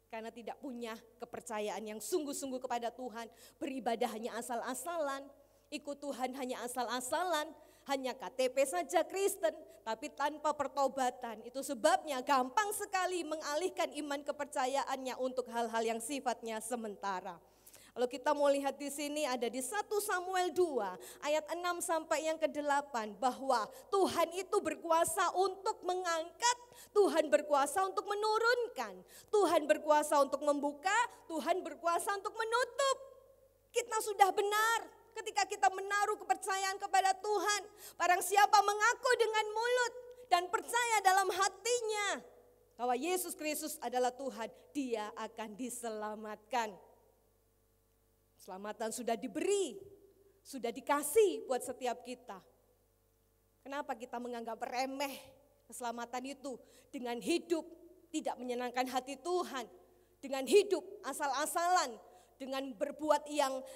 karena tidak punya kepercayaan yang sungguh-sungguh kepada Tuhan. Beribadah hanya asal-asalan, ikut Tuhan hanya asal-asalan, hanya KTP saja Kristen, tapi tanpa pertobatan. Itu sebabnya gampang sekali mengalihkan iman kepercayaannya untuk hal-hal yang sifatnya sementara. Kalau kita mau lihat di sini ada di 1 Samuel 2 ayat 6 sampai yang ke-8 bahwa Tuhan itu berkuasa untuk mengangkat, Tuhan berkuasa untuk menurunkan, Tuhan berkuasa untuk membuka, Tuhan berkuasa untuk menutup. Kita sudah benar ketika kita menaruh kepercayaan kepada Tuhan. Barang siapa mengaku dengan mulut dan percaya dalam hatinya bahwa Yesus Kristus adalah Tuhan, dia akan diselamatkan. Keselamatan sudah diberi, sudah dikasih buat setiap kita. Kenapa kita menganggap remeh keselamatan itu dengan hidup tidak menyenangkan hati Tuhan, dengan hidup asal-asalan, dengan berbuat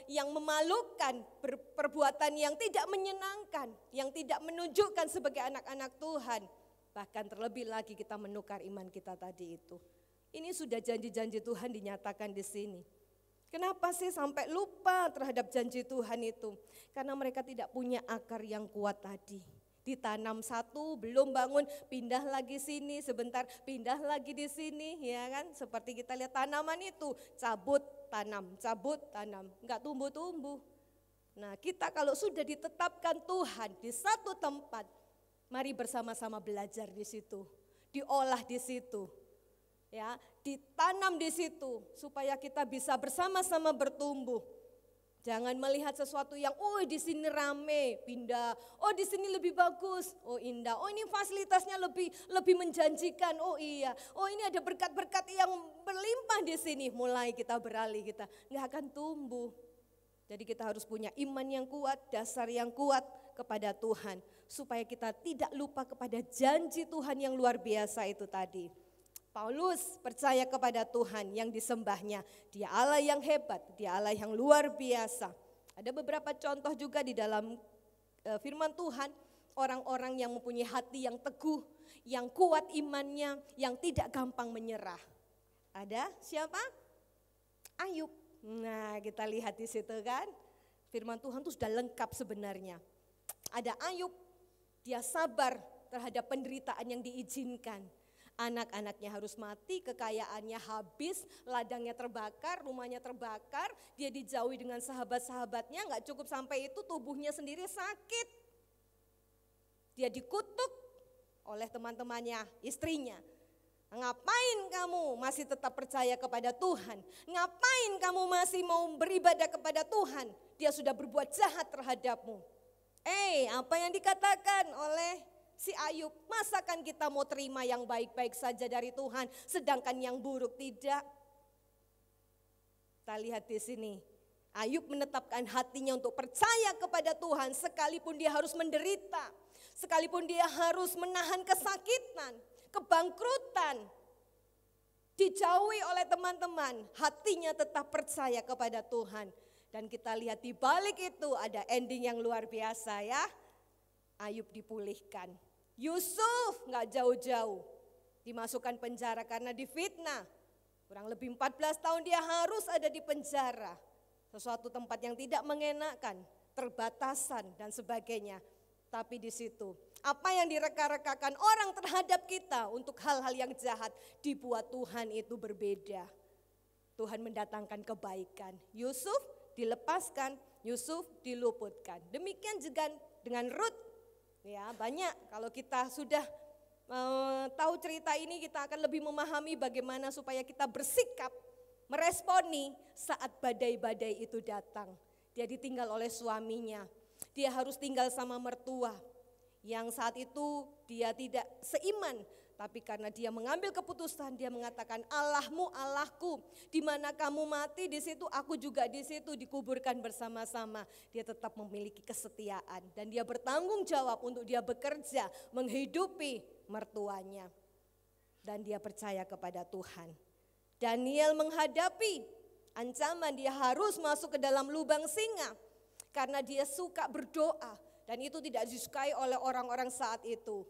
yang memalukan, perbuatan yang tidak menyenangkan, yang tidak menunjukkan sebagai anak-anak Tuhan. Bahkan terlebih lagi kita menukar iman kita tadi itu. Ini sudah janji-janji Tuhan dinyatakan di sini. Kenapa sih sampai lupa terhadap janji Tuhan itu? Karena mereka tidak punya akar yang kuat tadi. Ditanam satu, belum bangun, pindah lagi sini, sebentar pindah lagi di sini, ya kan? Seperti kita lihat tanaman itu, cabut, tanam, enggak tumbuh-tumbuh. Nah, kita kalau sudah ditetapkan Tuhan di satu tempat, mari bersama-sama belajar di situ, diolah di situ. Ya, ditanam di situ supaya kita bisa bersama-sama bertumbuh. Jangan melihat sesuatu yang, oh di sini rame, pindah. Oh di sini lebih bagus, oh indah. Oh ini fasilitasnya lebih menjanjikan, oh iya. Oh ini ada berkat-berkat yang berlimpah di sini. Mulai kita beralih, kita nggak akan tumbuh. Jadi kita harus punya iman yang kuat, dasar yang kuat kepada Tuhan. Supaya kita tidak lupa kepada janji Tuhan yang luar biasa itu tadi. Paulus percaya kepada Tuhan yang disembahnya. Dia Allah yang hebat, dia Allah yang luar biasa. Ada beberapa contoh juga di dalam firman Tuhan. Orang-orang yang mempunyai hati yang teguh, yang kuat imannya, yang tidak gampang menyerah. Ada siapa? Ayub. Nah kita lihat di situ kan. Firman Tuhan itu sudah lengkap sebenarnya. Ada Ayub, dia sabar terhadap penderitaan yang diizinkan. Anak-anaknya harus mati, kekayaannya habis, ladangnya terbakar, rumahnya terbakar, dia dijauhi dengan sahabat-sahabatnya, gak cukup sampai itu tubuhnya sendiri sakit. Dia dikutuk oleh teman-temannya, istrinya. Ngapain kamu masih tetap percaya kepada Tuhan? Ngapain kamu masih mau beribadah kepada Tuhan? Dia sudah berbuat jahat terhadapmu. Apa yang dikatakan oleh si Ayub, masakan kita mau terima yang baik-baik saja dari Tuhan, sedangkan yang buruk tidak? Kita lihat di sini, Ayub menetapkan hatinya untuk percaya kepada Tuhan, sekalipun dia harus menderita, sekalipun dia harus menahan kesakitan, kebangkrutan, dijauhi oleh teman-teman, hatinya tetap percaya kepada Tuhan. Dan kita lihat di balik itu ada ending yang luar biasa ya. Ayub dipulihkan. Yusuf gak jauh-jauh dimasukkan penjara karena difitnah. Kurang lebih 14 tahun dia harus ada di penjara. Sesuatu tempat yang tidak mengenakan, terbatasan dan sebagainya. Tapi di situ apa yang direka-rekakan orang terhadap kita untuk hal-hal yang jahat, dibuat Tuhan itu berbeda. Tuhan mendatangkan kebaikan. Yusuf dilepaskan, Yusuf diluputkan. Demikian juga dengan Rut. Ya, banyak kalau kita sudah tahu cerita ini, kita akan lebih memahami bagaimana supaya kita bersikap, meresponi saat badai-badai itu datang. Dia ditinggal oleh suaminya, dia harus tinggal sama mertua yang saat itu dia tidak seiman. Tapi karena dia mengambil keputusan, dia mengatakan, Allahmu Allahku, di mana kamu mati di situ aku juga di situ, dikuburkan bersama-sama. Dia tetap memiliki kesetiaan dan dia bertanggung jawab untuk dia bekerja menghidupi mertuanya. Dan dia percaya kepada Tuhan. Daniel menghadapi ancaman, dia harus masuk ke dalam lubang singa karena dia suka berdoa dan itu tidak disukai oleh orang-orang saat itu.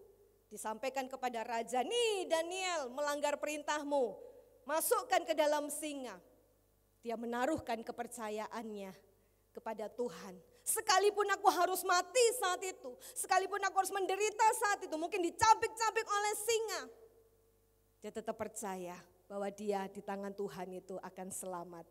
Disampaikan kepada raja, nih Daniel melanggar perintahmu, masukkan ke dalam singa. Dia menaruhkan kepercayaannya kepada Tuhan. Sekalipun aku harus mati saat itu, sekalipun aku harus menderita saat itu, mungkin dicabik-cabik oleh singa. Dia tetap percaya bahwa dia di tangan Tuhan itu akan selamat.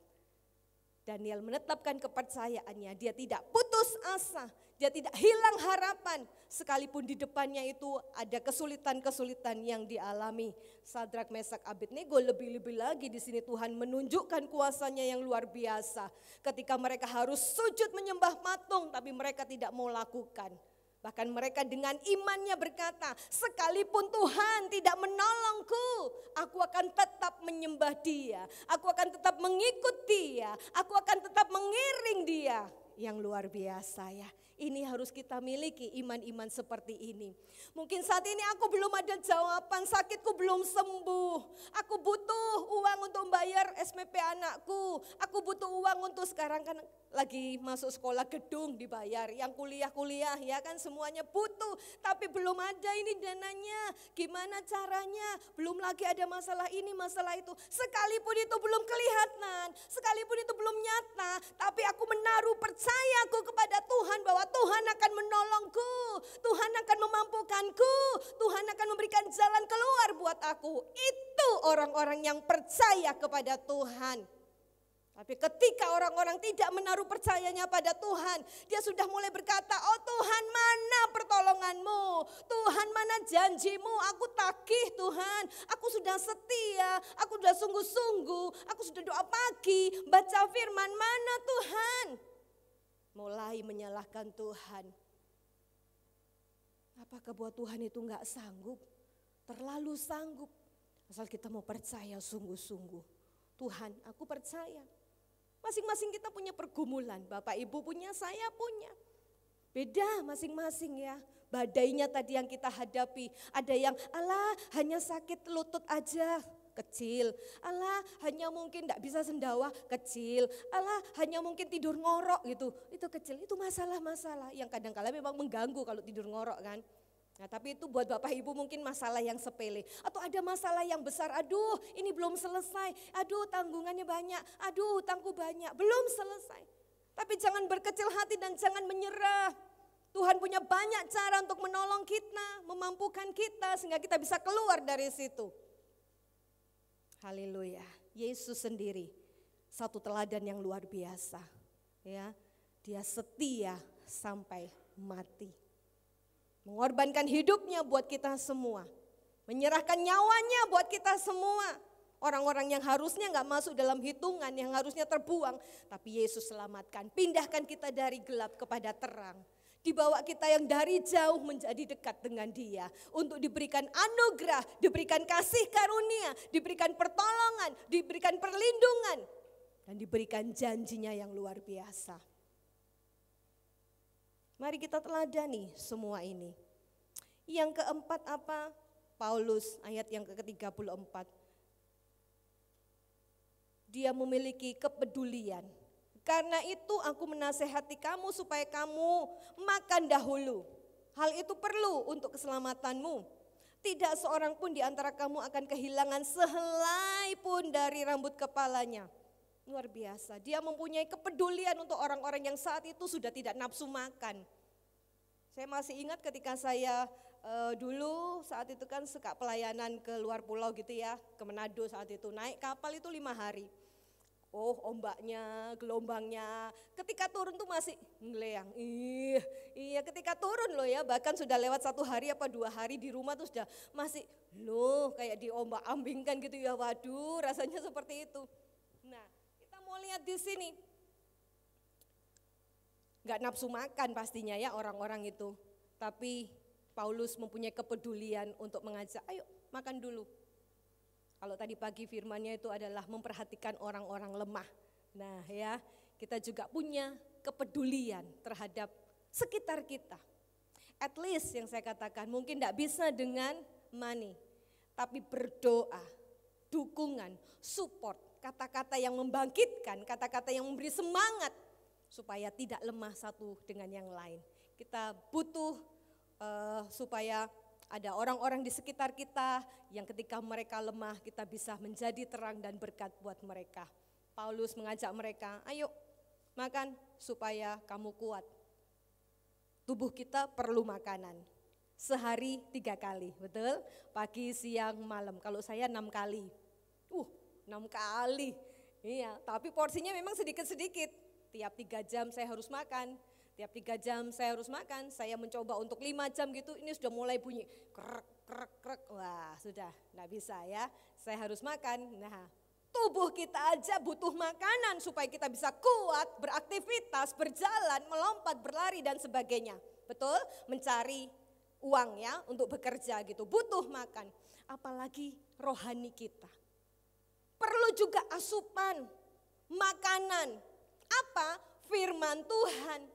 Daniel menetapkan kepercayaannya, dia tidak putus asa, dia tidak hilang harapan. Sekalipun di depannya itu ada kesulitan-kesulitan yang dialami. Sadrak, Mesak, Abednego, lebih-lebih lagi di sini Tuhan menunjukkan kuasanya yang luar biasa. Ketika mereka harus sujud menyembah patung, tapi mereka tidak mau lakukan. Bahkan mereka dengan imannya berkata, sekalipun Tuhan tidak menolongku, aku akan tetap menyembah Dia. Aku akan tetap mengikut Dia. Aku akan tetap mengiring Dia. Yang luar biasa ya. Ini harus kita miliki iman-iman seperti ini. Mungkin saat ini aku belum ada jawaban, sakitku belum sembuh. Aku butuh uang untuk bayar SPP anakku. Aku butuh uang untuk sekarang kan lagi masuk sekolah gedung dibayar. Yang kuliah-kuliah ya kan semuanya butuh. Tapi belum ada ini dananya. Gimana caranya? Belum lagi ada masalah ini, masalah itu. Sekalipun itu belum kelihatan, sekalipun itu belum nyata. Tapi aku menaruh percayaku kepada Tuhan bahwa Tuhan akan menolongku, Tuhan akan memampukanku, Tuhan akan memberikan jalan keluar buat aku. Itu orang-orang yang percaya kepada Tuhan. Tapi ketika orang-orang tidak menaruh percayanya pada Tuhan, dia sudah mulai berkata, oh Tuhan mana pertolonganmu, Tuhan mana janjimu, aku tagih Tuhan, aku sudah setia, aku sudah sungguh-sungguh, aku sudah doa pagi, baca firman, mana Tuhan. mulai menyalahkan Tuhan. Apakah buat Tuhan itu enggak sanggup? Terlalu sanggup. Asal kita mau percaya sungguh-sungguh. Tuhan, aku percaya. Masing-masing kita punya pergumulan. Bapak Ibu punya, saya punya. Beda masing-masing ya. Badainya tadi yang kita hadapi. Ada yang alah hanya sakit lutut aja. Kecil, alah hanya mungkin tidak bisa sendawa, kecil, alah hanya mungkin tidur ngorok gitu, itu kecil, itu masalah-masalah yang kadang-kala memang mengganggu kalau tidur ngorok kan. Nah tapi itu buat Bapak Ibu mungkin masalah yang sepele, atau ada masalah yang besar, aduh ini belum selesai, aduh tanggungannya banyak, aduh hutangku banyak, belum selesai. Tapi jangan berkecil hati dan jangan menyerah. Tuhan punya banyak cara untuk menolong kita, memampukan kita sehingga kita bisa keluar dari situ. Haleluya, Yesus sendiri satu teladan yang luar biasa, ya. Dia setia sampai mati, mengorbankan hidupnya buat kita semua, menyerahkan nyawanya buat kita semua. Orang-orang yang harusnya nggak masuk dalam hitungan, yang harusnya terbuang, tapi Yesus selamatkan, pindahkan kita dari gelap kepada terang. Dibawa kita yang dari jauh menjadi dekat dengan Dia. Untuk diberikan anugerah, diberikan kasih karunia, diberikan pertolongan, diberikan perlindungan. Dan diberikan janjinya yang luar biasa. Mari kita teladani semua ini. Yang keempat apa? Paulus ayat yang ke-34. Dia memiliki kepedulian. Karena itu aku menasehati kamu supaya kamu makan dahulu. Hal itu perlu untuk keselamatanmu. Tidak seorang pun di antara kamu akan kehilangan sehelai pun dari rambut kepalanya. Luar biasa, dia mempunyai kepedulian untuk orang-orang yang saat itu sudah tidak nafsu makan. Saya masih ingat ketika saya dulu saat itu kan suka pelayanan ke luar pulau gitu ya, ke Manado saat itu. Naik kapal itu 5 hari. Oh ombaknya, gelombangnya, ketika turun tuh masih ngeleang. Iya ketika turun loh ya, bahkan sudah lewat 1 hari apa 2 hari di rumah tuh sudah masih loh kayak diombak ambingkan gitu ya, waduh rasanya seperti itu. Nah kita mau lihat di sini, gak nafsu makan pastinya ya orang-orang itu, tapi Paulus mempunyai kepedulian untuk mengajak, ayo makan dulu. Kalau tadi pagi firmannya itu adalah memperhatikan orang-orang lemah. Nah ya, kita juga punya kepedulian terhadap sekitar kita. At least yang saya katakan mungkin tidak bisa dengan money, tapi berdoa, dukungan, support, kata-kata yang membangkitkan, kata-kata yang memberi semangat supaya tidak lemah satu dengan yang lain. Kita butuh supaya ada orang-orang di sekitar kita yang ketika mereka lemah kita bisa menjadi terang dan berkat buat mereka. Paulus mengajak mereka, ayo makan supaya kamu kuat. Tubuh kita perlu makanan. Sehari 3 kali, betul? Pagi, siang, malam. Kalau saya 6 kali. 6 kali. Iya, tapi porsinya memang sedikit-sedikit. Tiap 3 jam saya harus makan. Tiap 3 jam saya harus makan, saya mencoba untuk 5 jam gitu, ini sudah mulai bunyi krek, krek, krek, wah sudah enggak bisa ya, saya harus makan. Nah tubuh kita aja butuh makanan supaya kita bisa kuat, beraktivitas, berjalan, melompat, berlari dan sebagainya. Betul? Mencari uang ya untuk bekerja gitu, butuh makan. Apalagi rohani kita. Perlu juga asupan, makanan. Apa? Firman Tuhan.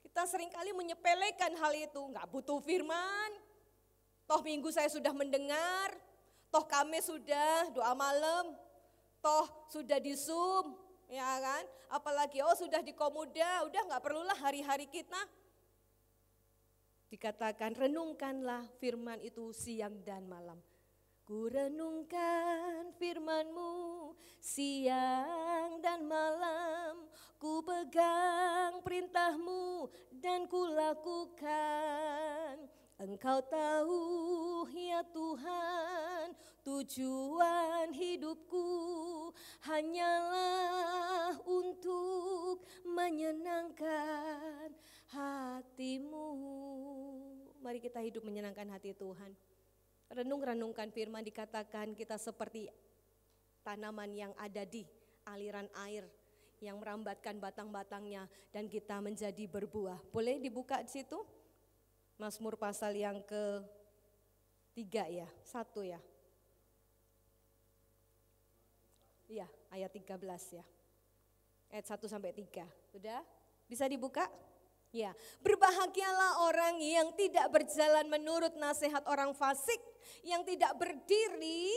Kita seringkali menyepelekan hal itu, enggak butuh firman. Toh minggu saya sudah mendengar, toh kami sudah doa malam, toh sudah di Zoom, ya kan? Apalagi sudah di Komuda, udah enggak perlulah hari-hari kita. Dikatakan renungkanlah firman itu siang dan malam. Ku renungkan firman-Mu siang dan malam, ku pegang perintah-Mu dan ku lakukan. Engkau tahu ya Tuhan, tujuan hidupku hanyalah untuk menyenangkan hati-Mu. Mari kita hidup menyenangkan hati Tuhan. Renungkan firman, dikatakan kita seperti tanaman yang ada di aliran air yang merambatkan batang-batangnya dan kita menjadi berbuah. Boleh dibuka di situ? Mazmur pasal yang ke-3 ya, 1 ya. Iya, ayat 13 ya. Ayat 1 sampai 3. Sudah? Bisa dibuka? Ya, berbahagialah orang yang tidak berjalan menurut nasihat orang fasik, yang tidak berdiri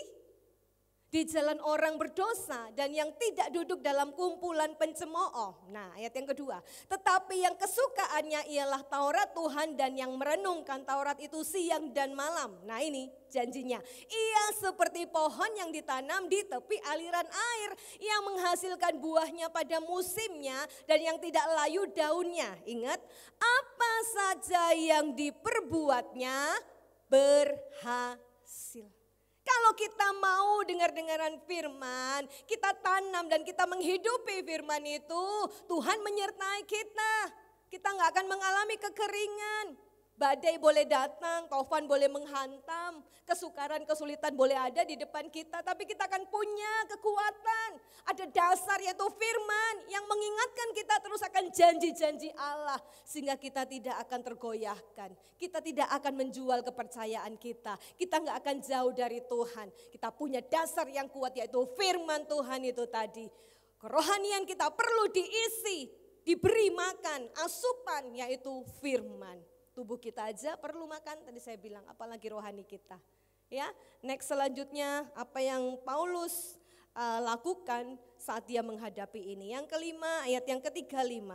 di jalan orang berdosa dan yang tidak duduk dalam kumpulan pencemooh. Nah, ayat yang kedua. Tetapi yang kesukaannya ialah Taurat Tuhan dan yang merenungkan Taurat itu siang dan malam. Nah, ini janjinya. Ia seperti pohon yang ditanam di tepi aliran air yang menghasilkan buahnya pada musimnya dan yang tidak layu daunnya. Ingat, apa saja yang diperbuatnya berhasil. Kalau kita mau dengar-dengaran firman, kita tanam dan kita menghidupi firman itu, Tuhan menyertai kita. Kita nggak akan mengalami kekeringan. Badai boleh datang, taufan boleh menghantam, kesukaran, kesulitan boleh ada di depan kita, tapi kita akan punya kekuatan. Ada dasar yaitu firman yang mengingatkan kita terus akan janji-janji Allah. Sehingga kita tidak akan tergoyahkan, kita tidak akan menjual kepercayaan kita. Kita nggak akan jauh dari Tuhan. Kita punya dasar yang kuat yaitu firman Tuhan itu tadi. Kerohanian kita perlu diisi, diberi makan, asupan yaitu firman. Tubuh kita aja perlu makan, tadi saya bilang, apalagi rohani kita. Ya, next selanjutnya apa yang Paulus lakukan saat dia menghadapi ini. Yang kelima, ayat yang ke-35.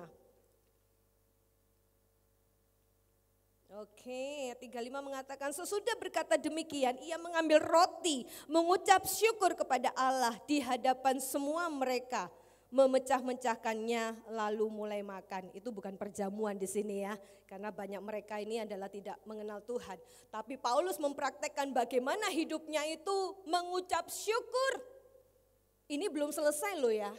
Oke, ayat 35 mengatakan sesudah berkata demikian, ia mengambil roti, mengucap syukur kepada Allah di hadapan semua mereka. Memecah-mecahkannya lalu mulai makan. Itu bukan perjamuan di sini ya, karena banyak mereka ini adalah tidak mengenal Tuhan. Tapi Paulus mempraktekkan bagaimana hidupnya itu mengucap syukur. Ini belum selesai loh ya.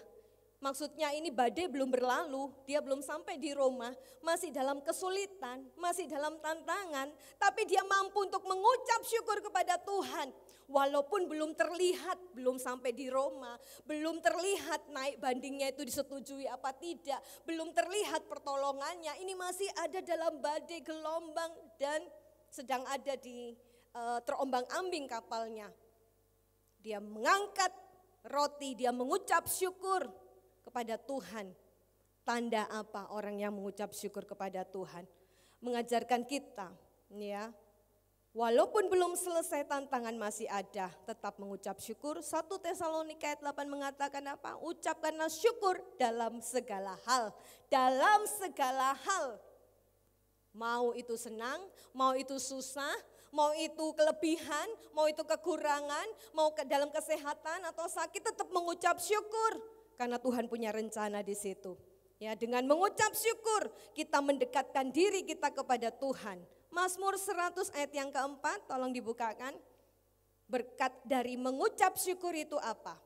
Maksudnya ini badai belum berlalu, dia belum sampai di Roma, masih dalam kesulitan, masih dalam tantangan, tapi dia mampu untuk mengucap syukur kepada Tuhan. Walaupun belum terlihat, belum sampai di Roma, belum terlihat naik bandingnya itu disetujui apa tidak, belum terlihat pertolongannya, ini masih ada dalam badai gelombang dan sedang ada di terombang-ambing kapalnya. Dia mengangkat roti, dia mengucap syukur kepada Tuhan. Tanda apa orang yang mengucap syukur kepada Tuhan? Mengajarkan kita ya, walaupun belum selesai tantangan masih ada, tetap mengucap syukur. 1 Tesalonika ayat 8 mengatakan apa? Ucapkanlah syukur dalam segala hal. Dalam segala hal. Mau itu senang, mau itu susah, mau itu kelebihan, mau itu kekurangan, mau dalam kesehatan atau sakit, tetap mengucap syukur. Karena Tuhan punya rencana di situ. Ya, dengan mengucap syukur kita mendekatkan diri kita kepada Tuhan. Mazmur 100 ayat yang keempat, tolong dibukakan. Berkat dari mengucap syukur itu apa?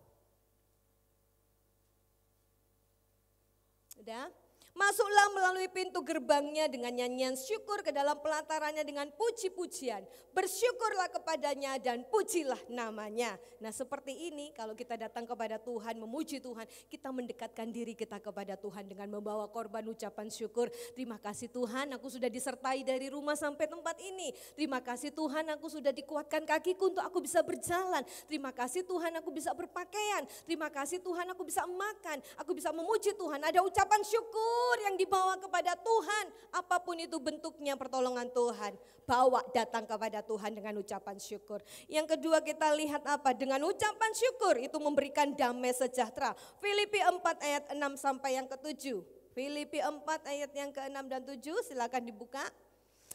Udah? Masuklah melalui pintu gerbangnya dengan nyanyian syukur, ke dalam pelatarannya dengan puji-pujian. Bersyukurlah kepadanya dan pujilah namanya. Nah seperti ini kalau kita datang kepada Tuhan, memuji Tuhan, kita mendekatkan diri kita kepada Tuhan dengan membawa korban ucapan syukur. Terima kasih Tuhan, aku sudah disertai dari rumah sampai tempat ini. Terima kasih Tuhan, aku sudah dikuatkan kakiku untuk aku bisa berjalan. Terima kasih Tuhan, aku bisa berpakaian. Terima kasih Tuhan, aku bisa makan. Aku bisa memuji Tuhan. Ada ucapan syukur yang dibawa kepada Tuhan, apapun itu bentuknya pertolongan Tuhan, bawa datang kepada Tuhan dengan ucapan syukur. Yang kedua kita lihat apa? Dengan ucapan syukur itu memberikan damai sejahtera. Filipi 4 ayat 6 sampai yang ke-7. Filipi 4 ayat yang ke-6 dan 7, silakan dibuka.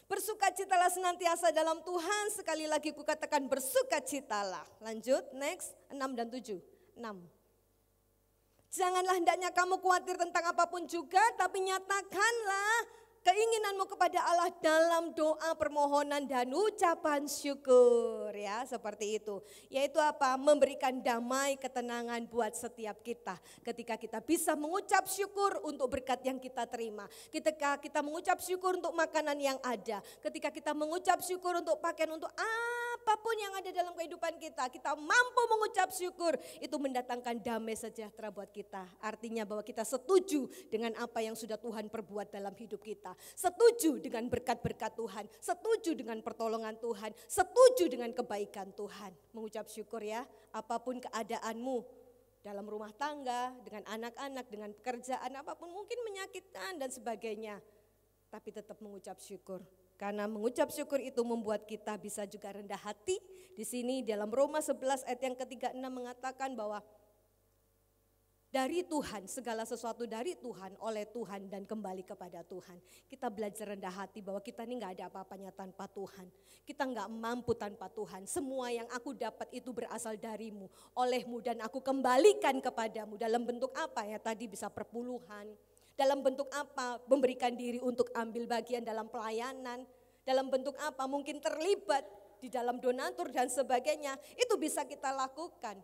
Bersukacitalah senantiasa dalam Tuhan, sekali lagi kukatakan bersukacitalah. Lanjut, next, 6 dan 7. 6. Janganlah hendaknya kamu khawatir tentang apapun juga, tapi nyatakanlah keinginanmu kepada Allah dalam doa, permohonan dan ucapan syukur, ya, seperti itu. Yaitu apa? Memberikan damai, ketenangan buat setiap kita. Ketika kita bisa mengucap syukur untuk berkat yang kita terima. Ketika kita mengucap syukur untuk makanan yang ada. Ketika kita mengucap syukur untuk pakaian, untuk apapun yang ada dalam kehidupan kita, kita mampu mengucap syukur, itu mendatangkan damai sejahtera buat kita. Artinya bahwa kita setuju dengan apa yang sudah Tuhan perbuat dalam hidup kita. Setuju dengan berkat-berkat Tuhan, setuju dengan pertolongan Tuhan, setuju dengan kebaikan Tuhan. Mengucap syukur ya, apapun keadaanmu, dalam rumah tangga, dengan anak-anak, dengan pekerjaan, apapun mungkin menyakitkan dan sebagainya. Tapi tetap mengucap syukur. Karena mengucap syukur itu membuat kita bisa juga rendah hati. Di sini dalam Roma 11 ayat yang ke-36 mengatakan bahwa dari Tuhan, segala sesuatu dari Tuhan, oleh Tuhan dan kembali kepada Tuhan. Kita belajar rendah hati bahwa kita ini gak ada apa-apanya tanpa Tuhan. Kita gak mampu tanpa Tuhan. Semua yang aku dapat itu berasal darimu, olehmu, dan aku kembalikan kepadamu. Dalam bentuk apa ya? Tadi bisa perpuluhan. Dalam bentuk apa? Memberikan diri untuk ambil bagian dalam pelayanan. Dalam bentuk apa? Mungkin terlibat di dalam donatur dan sebagainya. Itu bisa kita lakukan.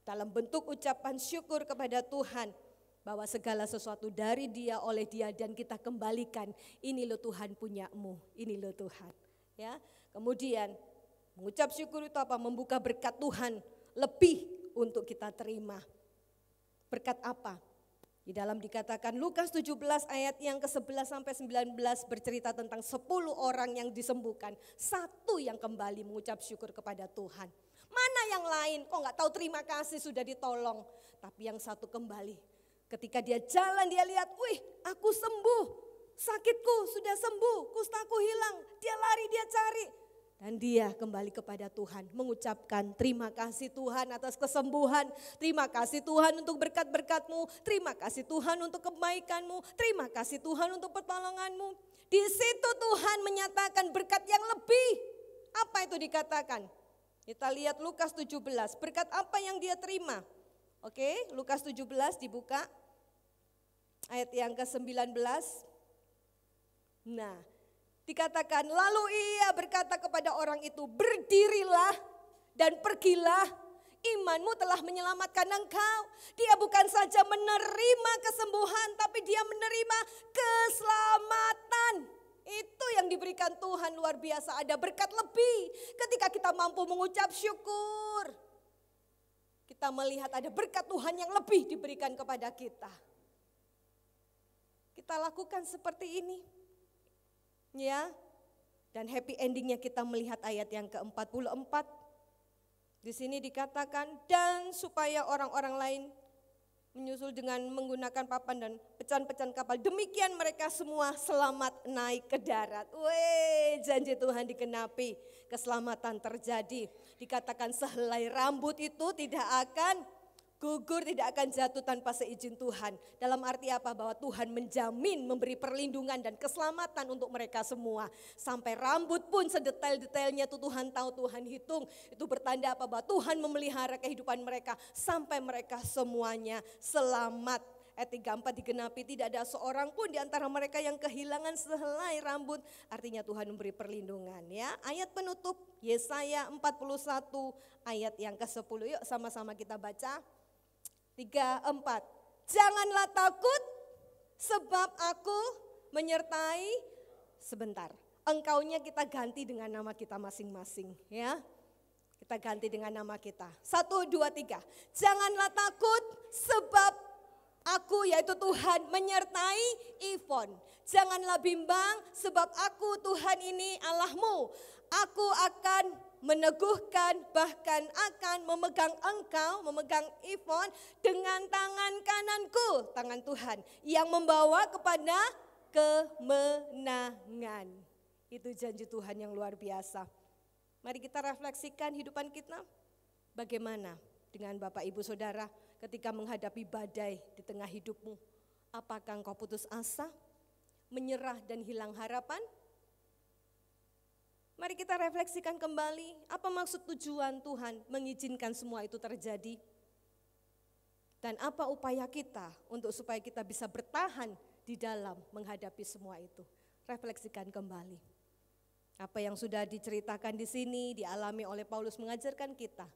Dalam bentuk ucapan syukur kepada Tuhan. Bahwa segala sesuatu dari Dia, oleh Dia, dan kita kembalikan. Ini loh Tuhan punyamu, ini loh Tuhan. Ya, kemudian mengucap syukur itu apa? Membuka berkat Tuhan lebih untuk kita terima. Berkat apa? Di dalam dikatakan Lukas 17 ayat yang ke-11 sampai 19 bercerita tentang 10 orang yang disembuhkan. Satu yang kembali mengucap syukur kepada Tuhan. Mana yang lain? Kok gak tahu terima kasih sudah ditolong. Tapi yang satu kembali. Ketika dia jalan dia lihat, wih aku sembuh. Sakitku sudah sembuh, kustaku hilang. Dia lari, dia cari. Dan dia kembali kepada Tuhan, mengucapkan terima kasih Tuhan atas kesembuhan, terima kasih Tuhan untuk berkat-berkat-Mu, terima kasih Tuhan untuk kebaikan-Mu, terima kasih Tuhan untuk pertolongan-Mu. Di situ Tuhan menyatakan berkat yang lebih. Apa itu dikatakan? Kita lihat Lukas 17, berkat apa yang dia terima? Oke, Lukas 17 dibuka, ayat yang ke-19. Nah, dikatakan, lalu ia berkata kepada orang itu, berdirilah dan pergilah, imanmu telah menyelamatkan engkau. Dia bukan saja menerima kesembuhan, tapi dia menerima keselamatan. Itu yang diberikan Tuhan luar biasa, ada berkat lebih. Ketika kita mampu mengucap syukur, kita melihat ada berkat Tuhan yang lebih diberikan kepada kita. Kita lakukan seperti ini. Ya, dan happy endingnya kita melihat ayat yang ke-44. Di sini dikatakan, dan supaya orang-orang lain menyusul dengan menggunakan papan dan pecahan-pecahan kapal. Demikian mereka semua selamat naik ke darat. Weh, janji Tuhan dikenapi, keselamatan terjadi. Dikatakan sehelai rambut itu tidak akan gugur, tidak akan jatuh tanpa seizin Tuhan. Dalam arti apa? Bahwa Tuhan menjamin memberi perlindungan dan keselamatan untuk mereka semua. Sampai rambut pun sedetail-detailnya itu Tuhan tahu, Tuhan hitung. Itu bertanda apa? Bahwa Tuhan memelihara kehidupan mereka sampai mereka semuanya selamat. Ayat 34 digenapi, tidak ada seorang pun di antara mereka yang kehilangan sehelai rambut. Artinya Tuhan memberi perlindungan ya. Ayat penutup Yesaya 41 ayat yang ke-10. Yuk sama-sama kita baca. 3, 4. Janganlah takut sebab aku menyertai, sebentar. Engkaunya kita ganti dengan nama kita masing-masing ya. Kita ganti dengan nama kita. 1, 2, 3. Janganlah takut sebab aku yaitu Tuhan menyertai Ivon. Janganlah bimbang sebab aku Tuhan ini Allahmu. Aku akan meneguhkan, bahkan akan memegang engkau, memegang Ivon dengan tangan kananku, tangan Tuhan yang membawa kepada kemenangan. Itu janji Tuhan yang luar biasa. Mari kita refleksikan hidupan kita. Bagaimana dengan Bapak Ibu Saudara ketika menghadapi badai di tengah hidupmu? Apakah engkau putus asa, menyerah dan hilang harapan? Mari kita refleksikan kembali, apa maksud tujuan Tuhan mengizinkan semua itu terjadi? Dan apa upaya kita untuk supaya kita bisa bertahan di dalam menghadapi semua itu? Refleksikan kembali. Apa yang sudah diceritakan di sini, dialami oleh Paulus mengajarkan kita.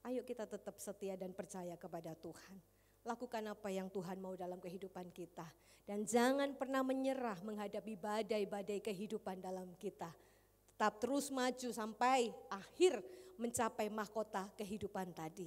Ayo kita tetap setia dan percaya kepada Tuhan. Lakukan apa yang Tuhan mau dalam kehidupan kita. Dan jangan pernah menyerah menghadapi badai-badai kehidupan dalam kita. tetap terus maju sampai akhir mencapai mahkota kehidupan tadi.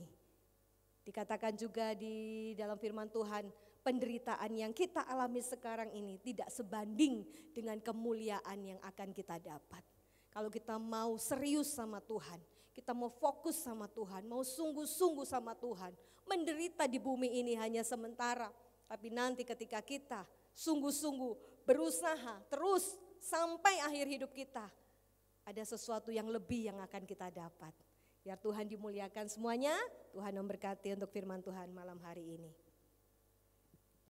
Dikatakan juga di dalam firman Tuhan, penderitaan yang kita alami sekarang ini tidak sebanding dengan kemuliaan yang akan kita dapat. Kalau kita mau serius sama Tuhan, kita mau fokus sama Tuhan, mau sungguh-sungguh sama Tuhan, menderita di bumi ini hanya sementara. Tapi nanti ketika kita sungguh-sungguh berusaha terus sampai akhir hidup kita, ada sesuatu yang lebih yang akan kita dapat. Biar Tuhan dimuliakan semuanya, Tuhan memberkati untuk firman Tuhan malam hari ini.